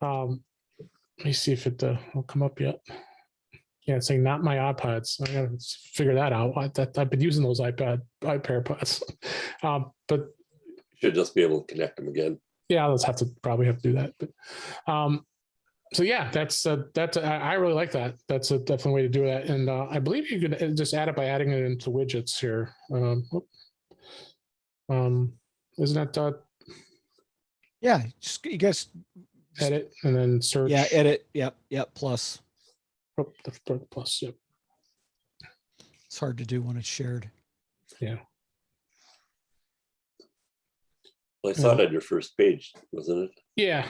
Let me see if it will come up yet. Yeah, it's saying not my iPods. I gotta figure that out. I've been using those AirPods, but should just be able to connect them again. Yeah, I'll probably have to do that. But So yeah, I really like that. That's a definitely way to do that. And I believe you could just add it by adding it into widgets here. Isn't that Yeah, just you guys edit and then search? Yeah, edit. Yep, plus. Oh, the plus. Yep. It's hard to do when it's shared. Yeah. Well, I saw it on your first page, wasn't it? Yeah.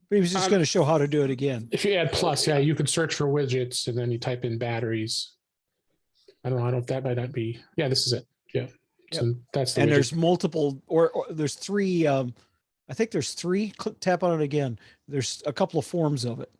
He was just going to show how to do it again. If you add plus, yeah, you could search for widgets and then you type in batteries. I don't know if that might not be. Yeah, this is it. Yeah. Yep. So that's the and widget. There's multiple, or there's three. I think there's three. Tap on it again. There's a couple of forms of it.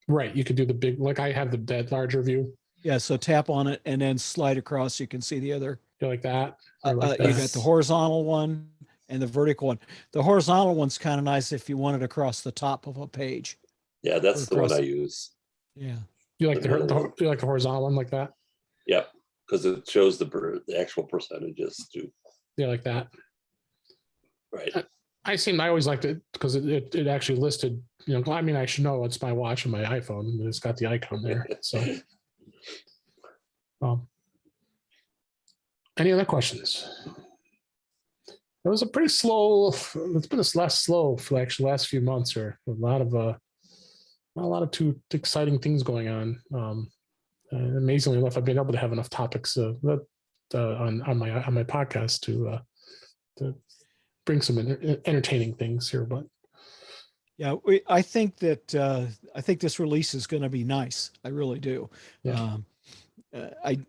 Right. You could do the big, like I have that larger view. Yeah. So tap on it and then slide across. You can see the other. You like that? Like you got the horizontal one and the vertical one. The horizontal one's kind of nice if you want it across the top of a page. Yeah, that's the one I use. Yeah. You like you like the horizontal one like that? Yep, because it shows the actual percentages too. Yeah, like that. Right. I always liked it because it actually listed, I mean, I should know it's my watch and my iPhone. It's got the icon there. So, any other questions? It was a pretty slow. It's been less slow for actually the last few months here. A lot of too exciting things going on. Amazingly enough, I've been able to have enough topics on my podcast to bring some entertaining things here. But yeah, I think that I think this release is going to be nice. I really do. Yeah.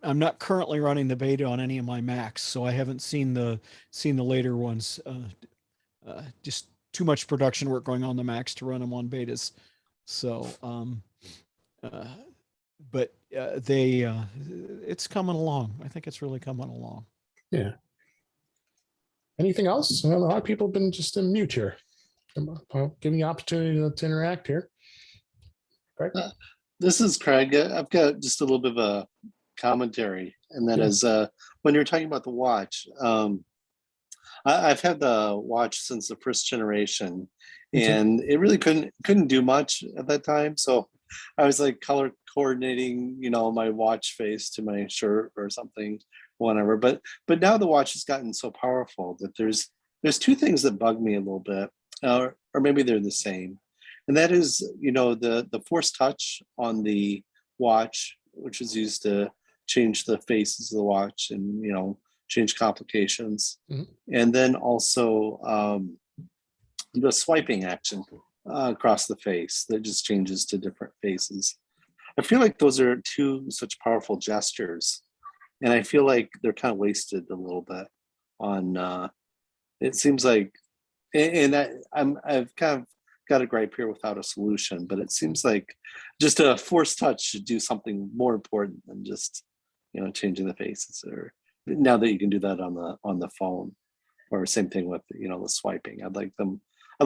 I'm not currently running the beta on any of my Macs, so I haven't seen the later ones. Just too much production work going on the Macs to run them on betas. So, but it's coming along. I think it's really coming along. Yeah. Anything else? A lot of people have been just in mute here. I'll give you the opportunity to interact here. Right. This is Craig. I've got just a little bit of a commentary, and that is when you're talking about the watch. I've had the watch since the first generation, and it really couldn't do much at that time. So I was like color coordinating, my watch face to my shirt or something, whatever. But now the watch has gotten so powerful that there's two things that bug me a little bit, or maybe they're the same. And that is, the force touch on the watch, which is used to change the faces of the watch and, change complications. Mm-hmm. And then also the swiping action across the face that just changes to different faces. I feel like those are two such powerful gestures. And I feel like they're kind of wasted a little bit on, it seems like, and I've kind of got a gripe here without a solution, but it seems like just a force touch should do something more important than just, changing the faces, or now that you can do that on the phone, or same thing with, the swiping. I'd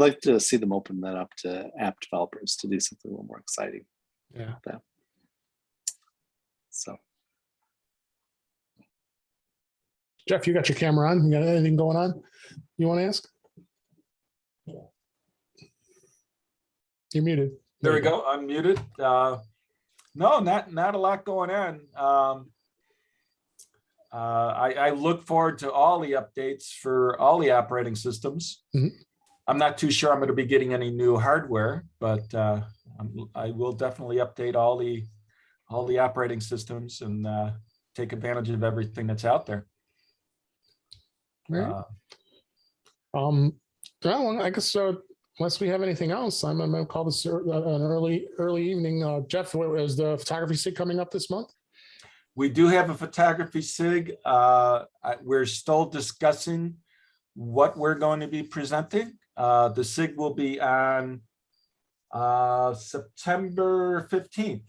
like to see them open that up to app developers to do something a little more exciting. Yeah. So. Jeff, you got your camera on? You got anything going on you want to ask? You're muted. There we go. I'm muted. No, not a lot going on. I look forward to all the updates for all the operating systems. Mm-hmm. I'm not too sure I'm going to be getting any new hardware, but I will definitely update all the operating systems and take advantage of everything that's out there. Right. Well, I guess unless we have anything else, I'm going to call this an early evening. Jeff, is the photography SIG coming up this month? We do have a photography SIG. We're still discussing what we're going to be presenting. The SIG will be on September 15th.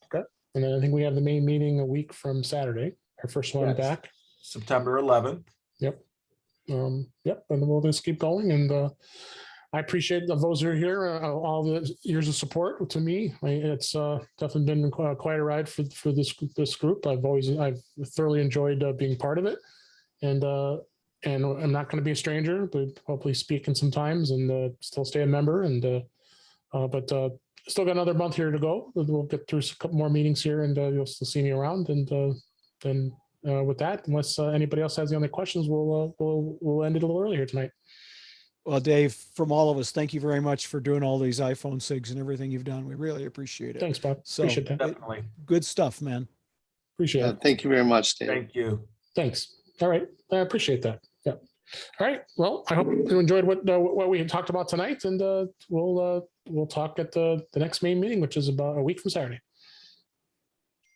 Okay. And then I think we have the main meeting a week from Saturday, our first one back. September 11th. Yep. And we'll just keep going. And I appreciate those who are here, all the years of support to me. It's definitely been quite a ride for this group. I've thoroughly enjoyed being part of it, and I'm not going to be a stranger, but hopefully speaking sometimes and still stay a member. And but still got another month here to go. We'll get through a couple more meetings here, and you'll still see me around. And then with that, unless anybody else has any other questions, we'll end it a little earlier tonight. Well, Dave, from all of us, thank you very much for doing all these iPhone SIGs and everything you've done. We really appreciate it. Thanks, Bob. So Appreciate that. Definitely. good stuff, man. Appreciate it. Thank you very much, Dave. Thank you. Thanks. All right. I appreciate that. Yeah. All right. Well, I hope you enjoyed what we had talked about tonight, and we'll talk at the next main meeting, which is about a week from Saturday.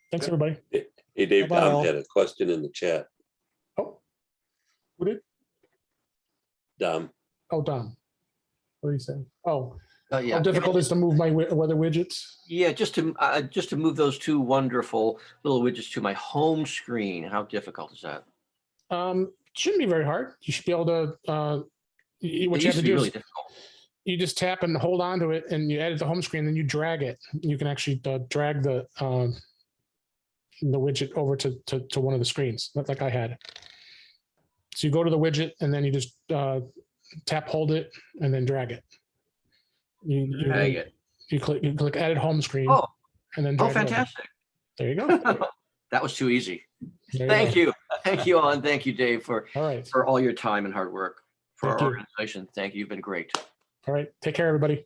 Thanks, everybody. Hey, Dave, Bye-bye, Dom all. had a question in the chat. Oh, who did? Dom, Oh, Dom. What are you saying? Oh, Yeah. how difficult is to move my weather widgets? Yeah, just to move those two wonderful little widgets to my home screen. How difficult is that? Shouldn't be very hard. You should be able to. What It you have used to to be do really is difficult. you just tap and hold on to it, and you add it to home screen. Then you drag it. You can actually drag the widget over to one of the screens, like I had. So you go to the widget, and then you just tap, hold it, and then drag it. Drag it. You click edit home screen. Oh, and then oh, drag it over. fantastic. There you go. That was too easy. There Thank go. you. Thank you, Alan. Thank you, Dave, for All right. all your time and hard work for Thank our you. organization. Thank you. You've been great. All right. Take care, everybody.